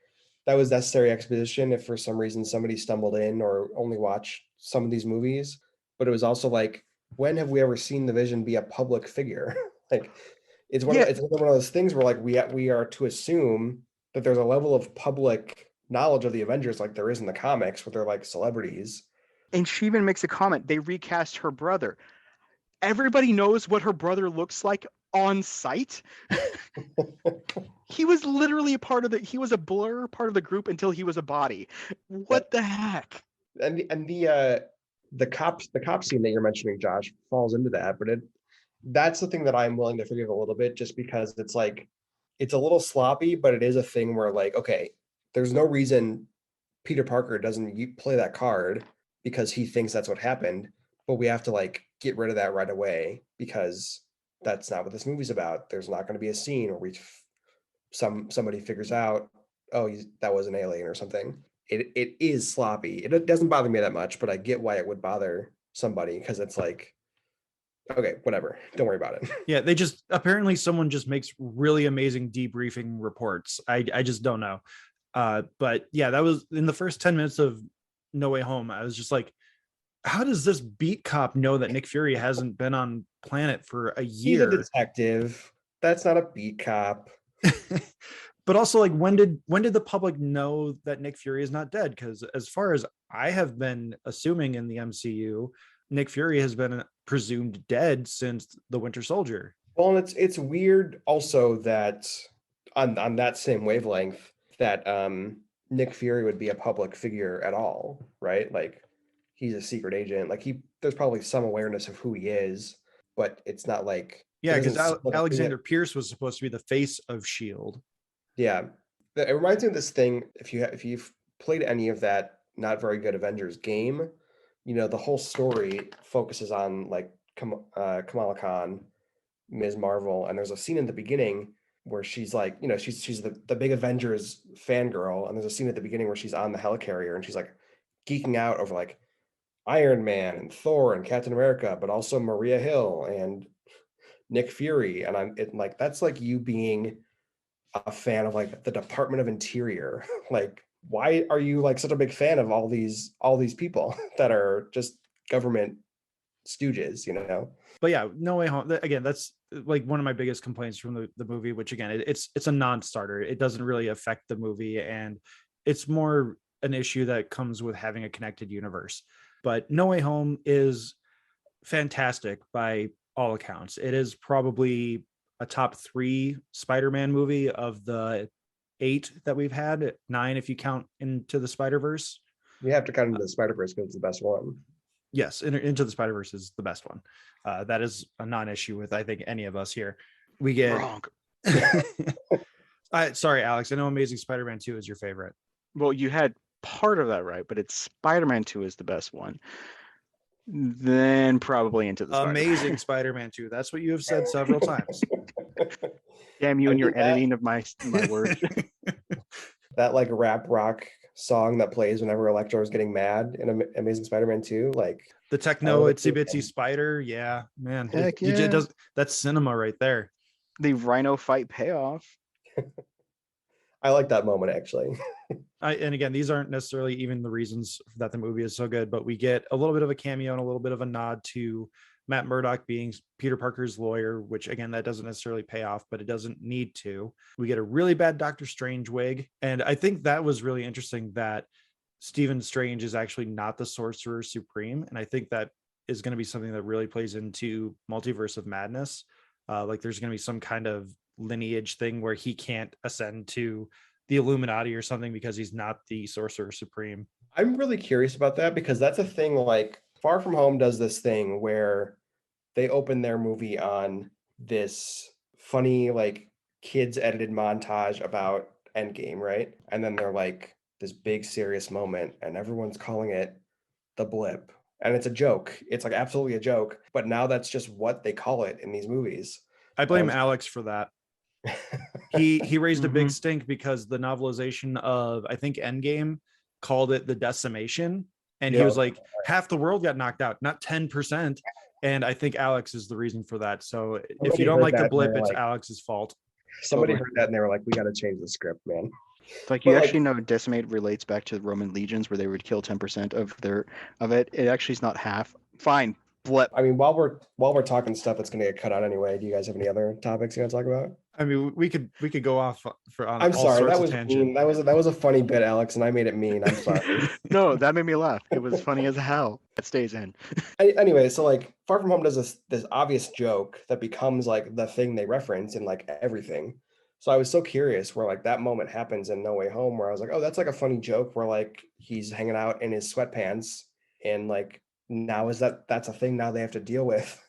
that was necessary exposition if for some reason somebody stumbled in or only watched some of these movies. But it was also like, when have we ever seen the Vision be a public figure? Like it's one of those things where like we are to assume that there's a level of public knowledge of the Avengers like there is in the comics, where they're like celebrities.
And she even makes a comment. They recast her brother. Everybody knows what her brother looks like on site. He was literally he was a blur part of the group until he was a body. What the heck?
And the cop scene that you're mentioning, Josh, falls into that, but that's the thing that I'm willing to forgive a little bit, just because it's like it's a little sloppy, but it is a thing where like, okay, there's no reason Peter Parker doesn't play that card because he thinks that's what happened, but we have to like get rid of that right away because that's not what this movie's about. There's not going to be a scene where somebody figures out, oh, that was an alien or something. It is sloppy. It doesn't bother me that much, but I get why it would bother somebody, because it's like, Okay, whatever. Don't worry about it.
Yeah, they just apparently someone just makes really amazing debriefing reports. I just don't know. But yeah, that was in the first 10 minutes of No Way Home. I was just like, how does this beat cop know that Nick Fury hasn't been on planet for a
He's a
year?
detective. That's not a beat cop.
But also, like, when did the public know that Nick Fury is not dead? Because as far as I have been assuming in the MCU, Nick Fury has been presumed dead since the Winter Soldier.
Well, and it's weird also that on that same wavelength that Nick Fury would be a public figure at all, right? Like he's a secret agent. Like there's probably some awareness of who he is, but it's not like it
Yeah,
doesn't
because
seem like a thing that,
Alexander Pierce was supposed to be the face of Shield.
yeah. It reminds me of this thing. If you've played any of that not very good Avengers game, you know the whole story focuses on like Kamala Khan, Ms. Marvel, and there's a scene in the beginning where she's like, you know, she's the big Avengers fangirl, and there's a scene at the beginning where she's on the helicarrier and she's like geeking out over like Iron Man and Thor and Captain America, but also Maria Hill and Nick Fury, and like that's like you being a fan of like the Department of Interior. Like, why are you like such a big fan of all these people that are just government stooges, you know?
But yeah, No Way Home. Again, that's like one of my biggest complaints from the movie. Which again, it's a non-starter. It doesn't really affect the movie, and it's more an issue that comes with having a connected universe. But No Way Home is fantastic by all accounts. It is probably a top 3 Spider-Man movie of the 8 that we've had, 9 if you count Into the Spider-Verse.
You have to cut into the Spider-Verse because it's the best one.
Yes, Into the Spider-Verse is the best one. That is a non-issue with, I think, any of us here. We get
Wrong.
Sorry, Alex. I know Amazing Spider-Man 2 is your favorite.
Well, you had part of that right, but it's Spider-Man 2 is the best one. Then probably Into the
Amazing Spider-Man 2. That's what you have said several times.
Damn you
I
and your
think that-
editing of my words.
That like rap rock song that plays whenever Electro is getting mad in Amazing Spider-Man 2, like
The techno
Oh,
itsy bitsy spider. Yeah, man.
Heck
It
yeah.
does, that's cinema right there.
The Rhino fight payoff.
I like that moment actually.
And again, these aren't necessarily even the reasons that the movie is so good, but we get a little bit of a cameo and a little bit of a nod to Matt Murdock being Peter Parker's lawyer, which again, that doesn't necessarily pay off, but it doesn't need to. We get a really bad Doctor Strange wig. And I think that was really interesting that Stephen Strange is actually not the Sorcerer Supreme. And I think that is going to be something that really plays into Multiverse of Madness. Like there's going to be some kind of lineage thing where he can't ascend to the Illuminati or something because he's not the Sorcerer Supreme.
I'm really curious about that because that's a thing like Far From Home does this thing where they open their movie on this funny like kids edited montage about Endgame, right? And then they're like this big serious moment and everyone's calling it the blip. And it's a joke. It's like absolutely a joke, but now that's just what they call it in these movies.
I blame Alex for that. He raised a big stink because the novelization of, I think, Endgame called it the decimation, and he was like, half the world got knocked out, not 10%. And I think Alex is the reason for that. So if you don't like the blip, it's Alex's fault.
Somebody heard that and they were like, we got to change the script, man.
Like you actually know decimate relates back to the Roman legions where they would kill 10% of it. It actually is not half. Fine. Blip.
I mean, while we're talking stuff that's going to get cut out anyway, do you guys have any other topics you want to talk about?
I mean, we could go off on
I'm
all
sorry,
sorts
that
of
was
tangent.
mean. That was a funny bit, Alex, and I made it mean. I'm sorry.
No, that made me laugh. It was funny as hell. It stays in.
Anyway, so like Far From Home does this obvious joke that becomes like the thing they reference in like everything. So I was so curious where like that moment happens in No Way Home where I was like, oh, that's like a funny joke where like he's hanging out in his sweatpants and like now that's a thing now they have to deal with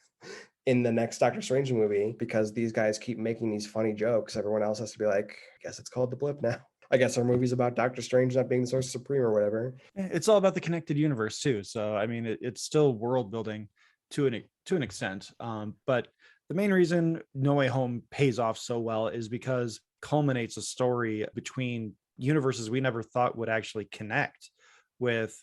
in the next Doctor Strange movie because these guys keep making these funny jokes. Everyone else has to be like, I guess it's called the blip now. I guess our movie's about Doctor Strange not being the Sorcerer Supreme or whatever.
It's all about the connected universe too. So I mean, it's still world building to an extent. But the main reason No Way Home pays off so well is because it culminates a story between universes we never thought would actually connect, with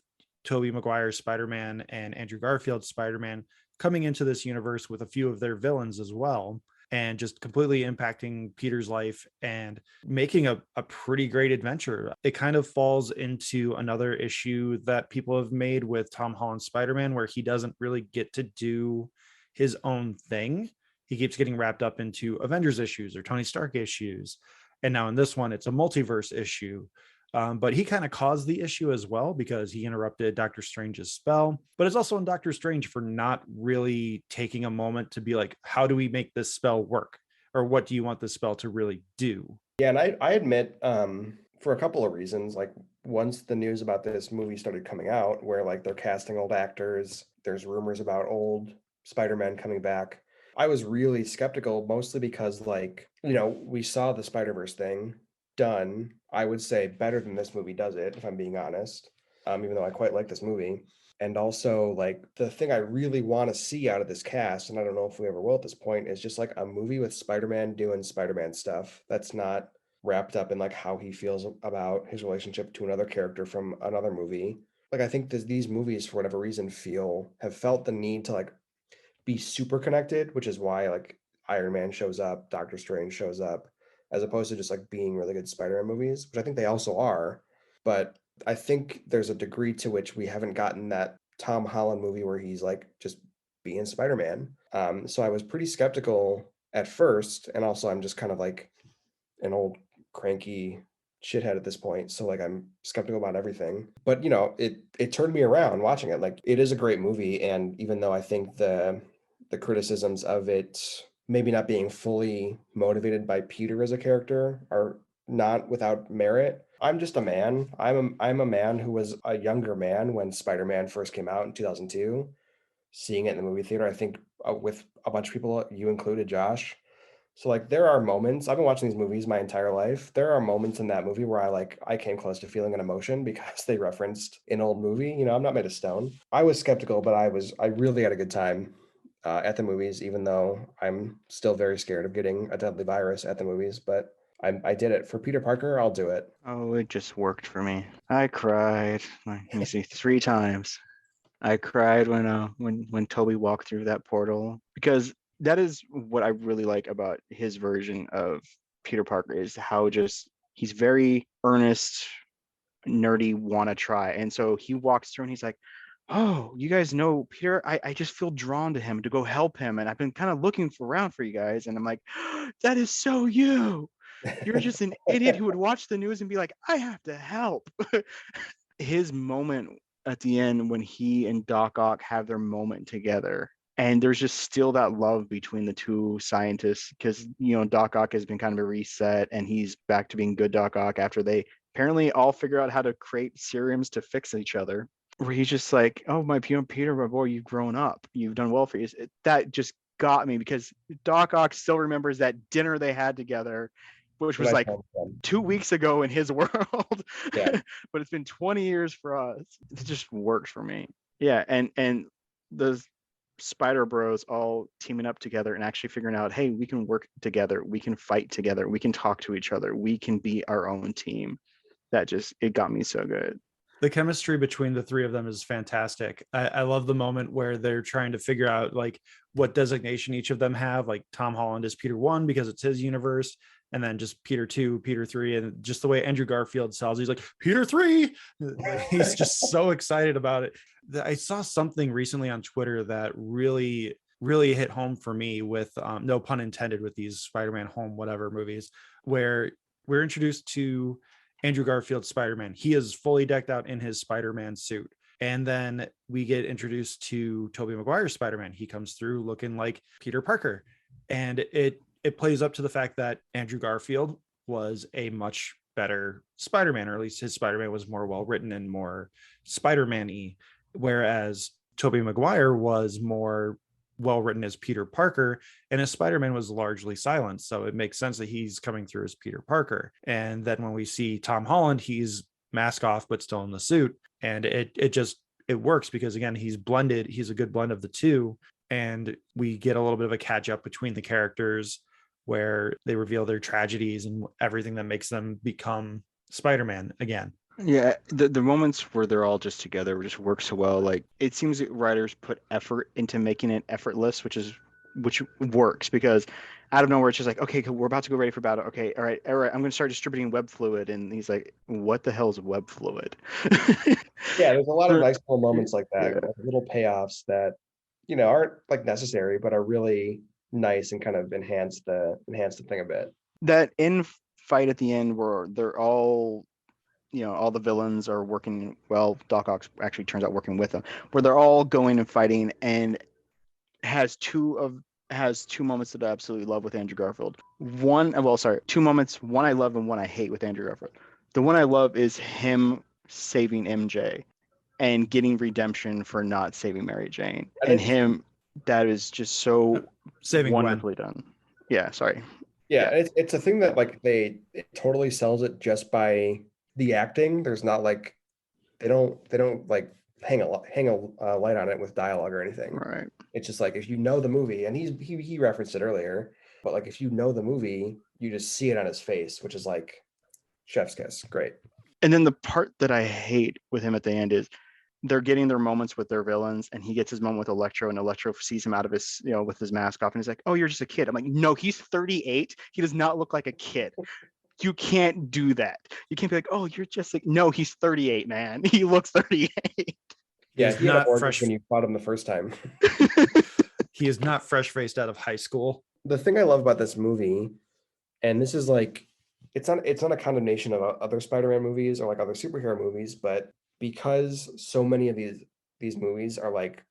Tobey Maguire's Spider-Man and Andrew Garfield's Spider-Man coming into this universe with a few of their villains as well, and just completely impacting Peter's life and making a pretty great adventure. It kind of falls into another issue that people have made with Tom Holland's Spider-Man, where he doesn't really get to do his own thing. He keeps getting wrapped up into Avengers issues or Tony Stark issues. And now in this one, it's a multiverse issue. But he kind of caused the issue as well because he interrupted Doctor Strange's spell. But it's also on Doctor Strange for not really taking a moment to be like, how do we make this spell work? Or what do you want this spell to really do?
Yeah, and I admit, for a couple of reasons, like once the news about this movie started coming out, where like they're casting old actors, there's rumors about old Spider-Man coming back. I was really skeptical, mostly because like, we saw the Spider-Verse thing done, I would say better than this movie does it, if I'm being honest, even though I quite like this movie. And also, like, the thing I really want to see out of this cast, and I don't know if we ever will at this point, is just like a movie with Spider-Man doing Spider-Man stuff that's not wrapped up in like how he feels about his relationship to another character from another movie. Like, I think these movies, for whatever reason, have felt the need to like be super connected, which is why like Iron Man shows up, Doctor Strange shows up, as opposed to just like being really good Spider-Man movies, which I think they also are. But I think there's a degree to which we haven't gotten that Tom Holland movie where he's like just being Spider-Man. So I was pretty skeptical at first, and also I'm just kind of like an old cranky shithead at this point, so like I'm skeptical about everything. But it turned me around watching it. Like, it is a great movie, and even though I think the criticisms of it maybe not being fully motivated by Peter as a character are not without merit. I'm just a man. I'm a man who was a younger man when Spider-Man first came out in 2002, seeing it in the movie theater, I think, with a bunch of people, you included, Josh. So like there are moments, I've been watching these movies my entire life. There are moments in that movie where I came close to feeling an emotion because they referenced an old movie. I'm not made of stone. I was skeptical, but I really had a good time at the movies, even though I'm still very scared of getting a deadly virus at the movies. But I did it. For Peter Parker, I'll do it.
Oh, it just worked for me. I cried. Let me see, 3 times. I cried when Toby walked through that portal, because that is what I really like about his version of Peter Parker, is how just he's very earnest, nerdy, wanna try. And so he walks through and he's like, "Oh, you guys know Peter? I just feel drawn to him to go help him. And I've been kind of looking around for you guys." And I'm like, "That is so you. You're just an idiot who would watch the news and be like, I have to help." His moment at the end when he and Doc Ock have their moment together, and there's just still that love between the two scientists, because Doc Ock has been kind of a reset and he's back to being good Doc Ock after they apparently all figure out how to create serums to fix each other, where he's just like, "Oh, my Peter, my boy, you've grown up, you've done well for you." That just got me, because Doc Ock still remembers that dinner they had together, which was like 2 weeks ago in his world.
Yeah.
But it's been 20 years for us. It just works for me. Yeah, and the Spider Bros all teaming up together and actually figuring out, hey, we can work together, we can fight together, we can talk to each other, we can be our own team. It got me so good.
The chemistry between the three of them is fantastic. I love the moment where they're trying to figure out like what designation each of them have. Like Tom Holland is Peter 1 because it's his universe, and then just Peter 2, Peter 3, and just the way Andrew Garfield sells, he's like, "Peter 3." He's just so excited about it. I saw something recently on Twitter that really hit home for me with no pun intended with these Spider-Man home whatever movies, where we're introduced to Andrew Garfield's Spider-Man. He is fully decked out in his Spider-Man suit. And then we get introduced to Tobey Maguire's Spider-Man. He comes through looking like Peter Parker. And it plays up to the fact that Andrew Garfield was a much better Spider-Man, or at least his Spider-Man was more well-written and more Spider-Man-y, whereas Tobey Maguire was more well-written as Peter Parker, and his Spider-Man was largely silent. So it makes sense that he's coming through as Peter Parker. And then when we see Tom Holland, he's mask off, but still in the suit. And it works because, again, he's blended. He's a good blend of the two. And we get a little bit of a catch up between the characters where they reveal their tragedies and everything that makes them become Spider-Man again.
Yeah, the moments where they're all just together just work so well. Like it seems that writers put effort into making it effortless, which works because out of nowhere it's just like, okay, cool, we're about to go ready for battle. Okay, all right, I'm gonna start distributing web fluid, and he's like, what the hell is web fluid?
Yeah, there's a lot of
For-
nice little moments like that,
yeah.
like little payoffs that, aren't like necessary, but are really nice and kind of enhance the thing a bit.
That end fight at the end where they're all all the villains are working well. Doc Ock actually turns out working with them, where they're all going and fighting, and has two moments that I absolutely love with Andrew Garfield. Two moments. One I love and one I hate with Andrew Garfield. The one I love is him saving MJ and getting redemption for not saving Mary Jane,
I
and
didn't.
him that is just so
Saving Gwen.
wonderfully done. Yeah, sorry.
Yeah,
Yeah,
it's a thing that like it totally sells it just by the acting. There's not like they don't like hang a light on it with dialogue or anything.
right.
It's just like if you know the movie, and he referenced it earlier, but like if you know the movie, you just see it on his face, which is like chef's kiss. Great.
And then the part that I hate with him at the end is they're getting their moments with their villains, and he gets his moment with Electro, and Electro sees him out of his, with his mask off, and he's like, "Oh, you're just a kid." I'm like, "No, he's 38. He does not look like a kid. You can't do that. You can't be like, oh, you're just like, no, he's 38, man. He looks 38."
Yeah,
He's
he had a
not
mortgage
fresh.
when you fought him the first time.
He is not fresh faced out of high school.
The thing I love about this movie, and this is like, it's not a condemnation of other Spider-Man movies or like other superhero movies, but because so many of these movies are like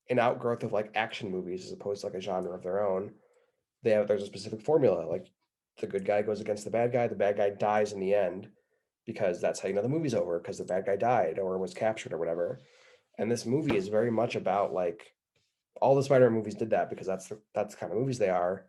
an outgrowth of like action movies as opposed to like a genre of their own, there's a specific formula. Like the good guy goes against the bad guy dies in the end because that's how you know the movie's over because the bad guy died or was captured or whatever. And this movie is very much about like all the Spider-Man movies did that because that's the kind of movies they are.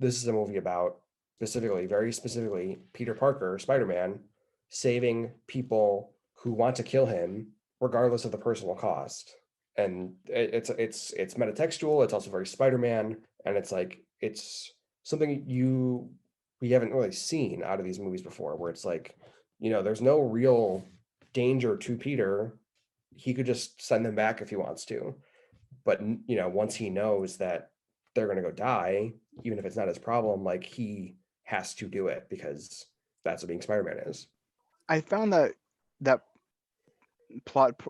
This is a movie about very specifically, Peter Parker, Spider-Man, saving people who want to kill him, regardless of the personal cost. And it's metatextual. It's also very Spider-Man, and it's like it's something we haven't really seen out of these movies before, where it's like, there's no real danger to Peter. He could just send them back if he wants to, but once he knows that they're going to go die, even if it's not his problem, like he has to do it because that's what being Spider-Man is.
I found that plot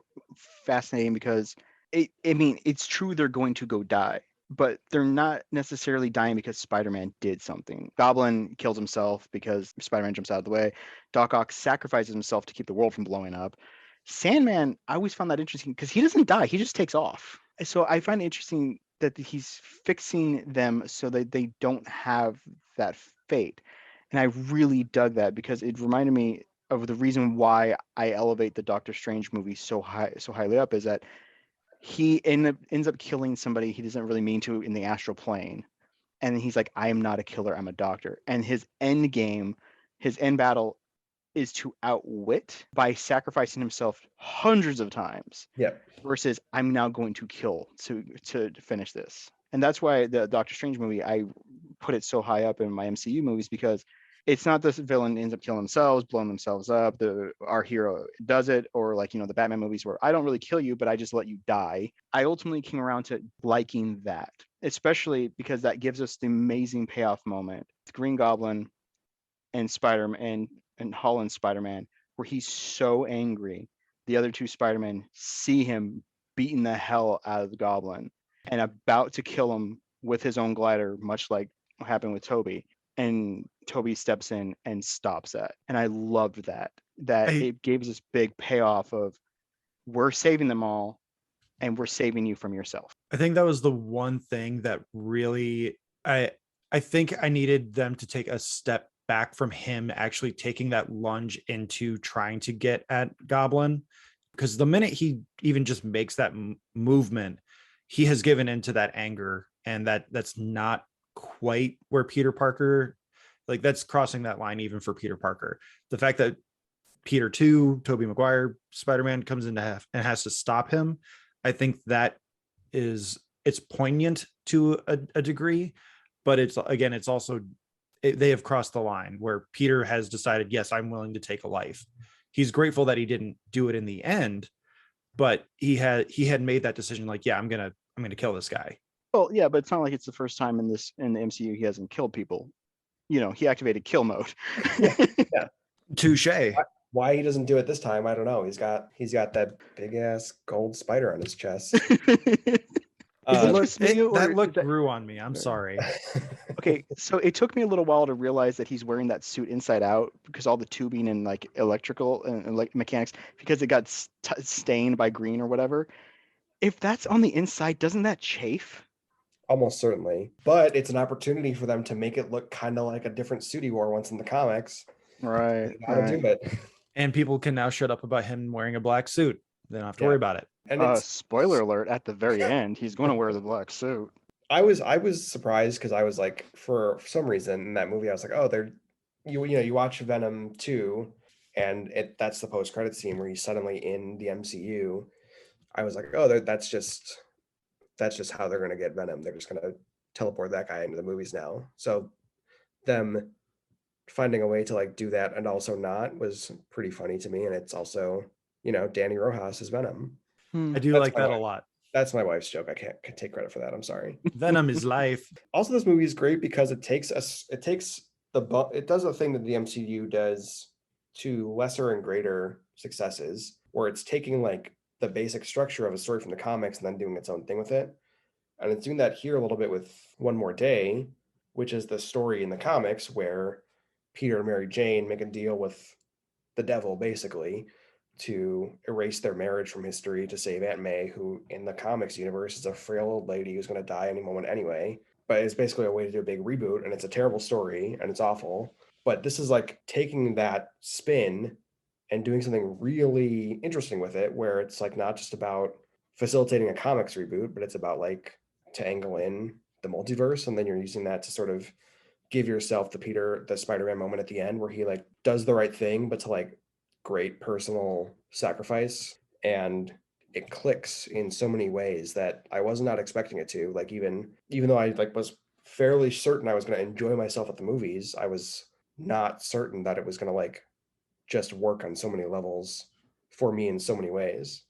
fascinating because I mean, it's true they're going to go die, but they're not necessarily dying because Spider-Man did something. Goblin kills himself because Spider-Man jumps out of the way. Doc Ock sacrifices himself to keep the world from blowing up. Sandman, I always found that interesting because he doesn't die; he just takes off. So I find it interesting that he's fixing them so that they don't have that fate. And I really dug that because it reminded me of the reason why I elevate the Doctor Strange movie so highly up is that he ends up killing somebody he doesn't really mean to in the astral plane. And he's like, I am not a killer, I'm a doctor. And his end battle is to outwit by sacrificing himself hundreds of times
Yep.
versus I'm now going to kill to finish this. And that's why the Doctor Strange movie, I put it so high up in my MCU movies because it's not this villain ends up killing themselves, blowing themselves up. Our hero does it, or like the Batman movies where I don't really kill you, but I just let you die. I ultimately came around to liking that, especially because that gives us the amazing payoff moment. Green Goblin and Spider-Man and Holland Spider-Man, where he's so angry. The other two Spider-Men see him beating the hell out of the Goblin and about to kill him with his own glider, much like what happened with Toby. And Toby steps in and stops that. And I loved that. That
I
it gave us this big payoff of we're saving them all and we're saving you from yourself.
I think that was the one thing that really I think I needed them to take a step back from him actually taking that lunge into trying to get at Goblin, because the minute he even just makes that movement, he has given into that anger, and that's not quite where Peter Parker, like that's crossing that line even for Peter Parker. The fact that Peter 2, Tobey Maguire, Spider-Man comes in and has to stop him, I think that it's poignant to a degree, but it's also they have crossed the line where Peter has decided, yes, I'm willing to take a life. he's grateful that he didn't do it in the end, but he had made that decision, like, yeah, I'm gonna kill this guy.
Well, yeah, but it's not like it's the first time in the MCU he hasn't killed people. He activated kill mode.
Yeah.
Touche.
Why he doesn't do it this time, I don't know. He's got that big ass gold spider on his chest.
Is it
That
just me, or
that
is
look
that-
grew on me. I'm sorry.
Okay, so it took me a little while to realize that he's wearing that suit inside out because all the tubing and like electrical and like mechanics, because it got stained by green or whatever. If that's on the inside, doesn't that chafe?
Almost certainly. But it's an opportunity for them to make it look kind of like a different suit he wore once in the comics.
Right.
They gotta do it.
And people can now shut up about him wearing a black suit. They don't have to worry about it.
And it's
Spoiler alert, at the very end, he's going to wear the black suit.
I was surprised because I was like, for some reason in that movie, I was like, oh, you watch Venom 2 and that's the post-credit scene where he's suddenly in the MCU. I was like, oh, that's just how they're gonna get Venom. They're just gonna teleport that guy into the movies now. So them finding a way to like do that and also not was pretty funny to me. And it's also, Danny Rojas is Venom.
I do
That's
like
my
that a
wife.
lot.
That's my wife's joke. I can't take credit for that. I'm sorry.
Venom is life.
Also, this movie is great because it does the thing that the MCU does to lesser and greater successes, where it's taking like the basic structure of a story from the comics and then doing its own thing with it. And it's doing that here a little bit with One More Day, which is the story in the comics where Peter and Mary Jane make a deal with the devil, basically, to erase their marriage from history to save Aunt May, who in the comics universe is a frail old lady who's going to die any moment anyway. But it's basically a way to do a big reboot, and it's a terrible story, and it's awful. But this is like taking that spin and doing something really interesting with it, where it's like not just about facilitating a comics reboot, but it's about like to angle in the multiverse, and then you're using that to sort of give yourself the Spider-Man moment at the end where he like does the right thing, but to like great personal sacrifice, and it clicks in so many ways that I was not expecting it to. Like even though I like was fairly certain I was going to enjoy myself at the movies, I was not certain that it was going to like just work on so many levels for me in so many ways.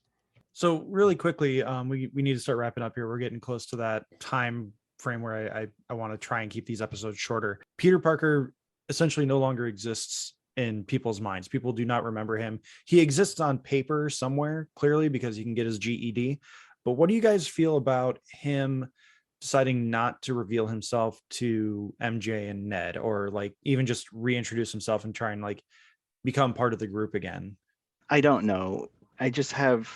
So really quickly, we need to start wrapping up here. We're getting close to that time frame where I want to try and keep these episodes shorter. Peter Parker essentially no longer exists in people's minds. People do not remember him. He exists on paper somewhere, clearly, because he can get his GED. But what do you guys feel about him deciding not to reveal himself to MJ and Ned, or like even just reintroduce himself and try and like become part of the group again?
I don't know. I just have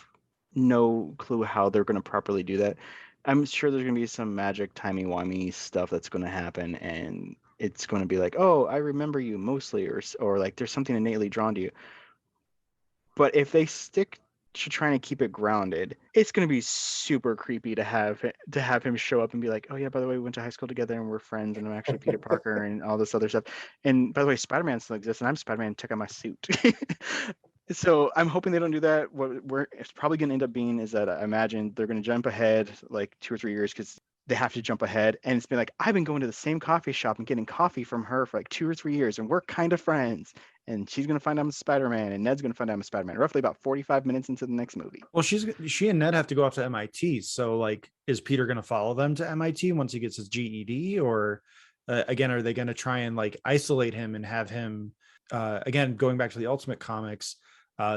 no clue how they're going to properly do that. I'm sure there's going to be some magic timey-wimey stuff that's going to happen, and it's going to be like, oh, I remember you mostly, or like there's something innately drawn to you. But if they stick to trying to keep it grounded, it's going to be super creepy to have him show up and be like, oh yeah, by the way, we went to high school together and we're friends, and I'm actually Peter Parker and all this other stuff. And by the way, Spider-Man still exists, and I'm Spider-Man. Check out my suit. So I'm hoping they don't do that. What it's probably going to end up being is that I imagine they're going to jump ahead like 2 or 3 years, because they have to jump ahead. And it's been like, I've been going to the same coffee shop and getting coffee from her for like 2 or 3 years, and we're kind of friends. And she's going to find out I'm Spider-Man, and Ned's going to find out I'm Spider-Man, roughly about 45 minutes into the next movie.
Well, she and Ned have to go off to MIT. So like, is Peter going to follow them to MIT once he gets his GED, or again, are they going to try and like isolate him and have him again, going back to the Ultimate Comics,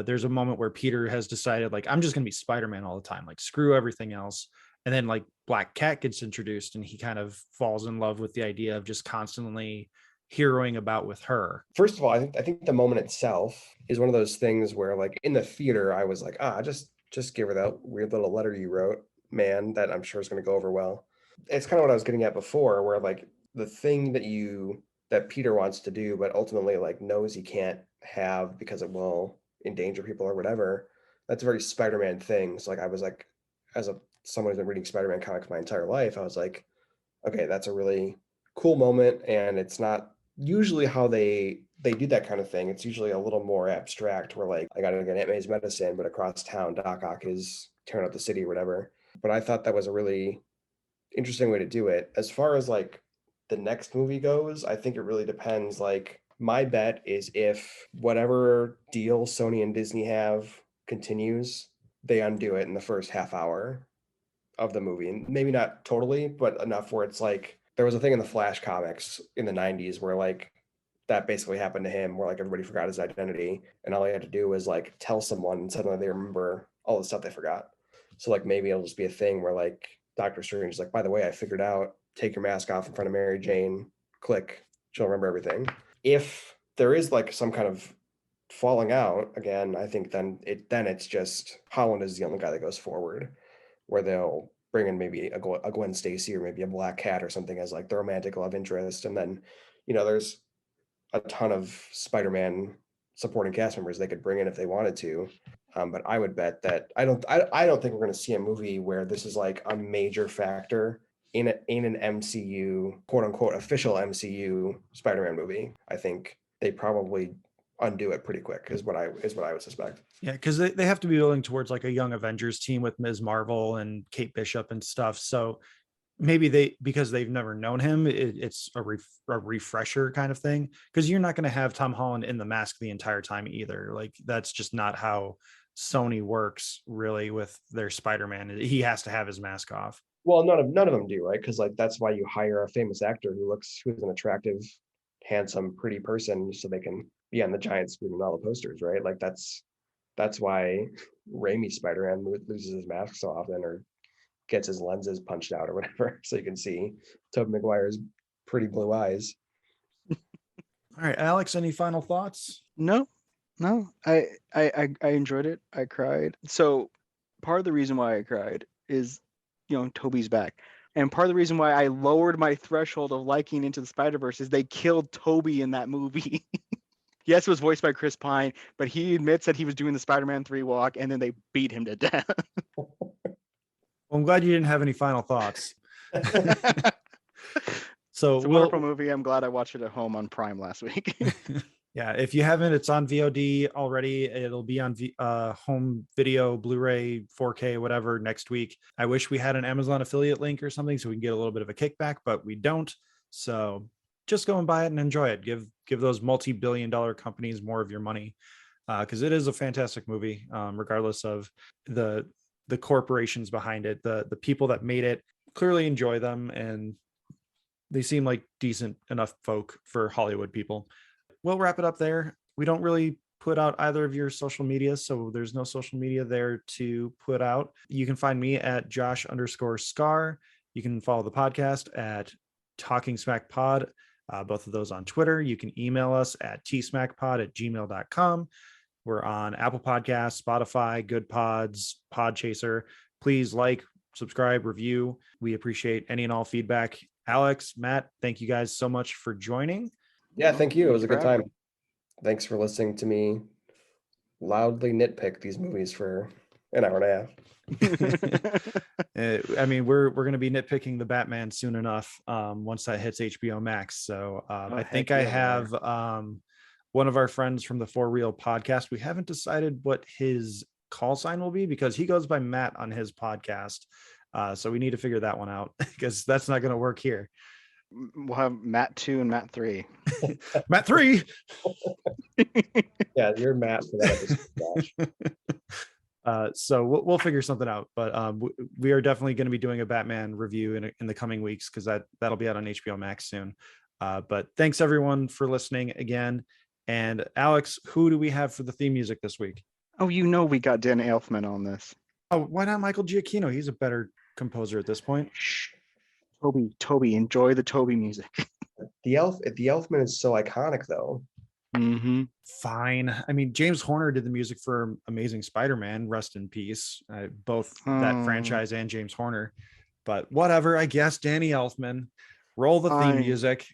there's a moment where Peter has decided like, I'm just going to be Spider-Man all the time, like screw everything else. And then like Black Cat gets introduced, and he kind of falls in love with the idea of just constantly heroing about with her.
First of all, I think the moment itself is one of those things where like in the theater, I was like, just give her that weird little letter you wrote, man, that I'm sure is going to go over well. It's kind of what I was getting at before, where like the thing that Peter wants to do, but ultimately like knows he can't have because it will endanger people or whatever. That's a very Spider-Man thing. So like I was like, as someone who's been reading Spider-Man comics my entire life, I was like, okay, that's a really cool moment, and it's not usually how they do that kind of thing. It's usually a little more abstract, where like I gotta get Aunt May's medicine, but across town Doc Ock is tearing up the city or whatever. But I thought that was a really interesting way to do it. As far as like the next movie goes, I think it really depends like My bet is if whatever deal Sony and Disney have continues, they undo it in the first half hour of the movie. And maybe not totally, but enough where it's like there was a thing in the Flash comics in the 90s where like that basically happened to him, where like everybody forgot his identity and all he had to do was like tell someone and suddenly they remember all the stuff they forgot. So like maybe it'll just be a thing where like Doctor Strange is like, by the way, I figured out, take your mask off in front of Mary Jane, click, she'll remember everything. If there is like some kind of falling out again, I think then it's just Holland is the only guy that goes forward, where they'll bring in maybe a Gwen Stacy or maybe a Black Cat or something as like the romantic love interest, and then there's a ton of Spider-Man supporting cast members they could bring in if they wanted to. But I would bet that I don't think we're going to see a movie where this is like a major factor in an MCU, quote unquote official MCU Spider-Man movie. I think they probably undo it pretty quick is what I would suspect.
Yeah, because they have to be building towards like a young Avengers team with Ms. Marvel and Kate Bishop and stuff. So maybe because they've never known him, it's a refresher kind of thing. Because you're not going to have Tom Holland in the mask the entire time either. Like that's just not how Sony works really with their Spider-Man. He has to have his mask off.
Well, none of them do, right? Because like that's why you hire a famous actor who's an attractive, handsome, pretty person, so they can be on the giant screen and all the posters, right? Like that's why Raimi's Spider-Man loses his mask so often, or gets his lenses punched out or whatever, so you can see Tobey Maguire's pretty blue eyes.
All right, Alex, any final thoughts?
No, I enjoyed it. I cried. So part of the reason why I cried is, Tobey's back. And part of the reason why I lowered my threshold of liking Into the Spider-Verse is they killed Tobey in that movie. Yes, it was voiced by Chris Pine, but he admits that he was doing the Spider-Man 3 walk, and then they beat him to death.
Well, I'm glad you didn't have any final thoughts. So
it's a wonderful movie. I'm glad I watched it at home on Prime last week.
Yeah, if you haven't, it's on VOD already. It'll be on home video, Blu-ray, 4K, whatever next week. I wish we had an Amazon affiliate link or something so we can get a little bit of a kickback, but we don't. So just go and buy it and enjoy it. Give those multi-billion-dollar companies more of your money, because it is a fantastic movie, regardless of the corporations behind it. The people that made it clearly enjoy them, and they seem like decent enough folk for Hollywood people. We'll wrap it up there. We don't really put out either of your social media, so there's no social media there to put out. You can find me at Josh_Scar. You can follow the podcast at Talking Smack Pod, both of those on Twitter. You can email us at tsmackpod@gmail.com. We're on Apple Podcasts, Spotify, Good Pods, Podchaser. Please like, subscribe, review. We appreciate any and all feedback. Alex, Matt, thank you guys so much for joining.
Yeah, thank you. It was a good time. Thanks for listening to me loudly nitpick these movies for an hour and a half.
I mean, we're going to be nitpicking the Batman soon enough, once that hits HBO Max. So I think I have one of our friends from the For Real podcast. We haven't decided what his call sign will be because he goes by Matt on his podcast. So we need to figure that one out because that's not going to work here.
We'll have Matt 2 and Matt 3.
Matt 3.
Yeah, you're Matt for that episode.
So we'll figure something out, but we are definitely going to be doing a Batman review in the coming weeks because that'll be out on HBO Max soon. But thanks everyone for listening again. And Alex, who do we have for the theme music this week?
Oh, we got Dan Elfman on this.
Oh, why not Michael Giacchino? He's a better composer at this point.
Shh. Toby, enjoy the Toby music.
The Elfman is so iconic, though.
Mm-hmm.
Fine. I mean, James Horner did the music for Amazing Spider-Man. Rest in peace. Both that franchise and James Horner. But whatever. I guess Danny Elfman. Roll the theme music.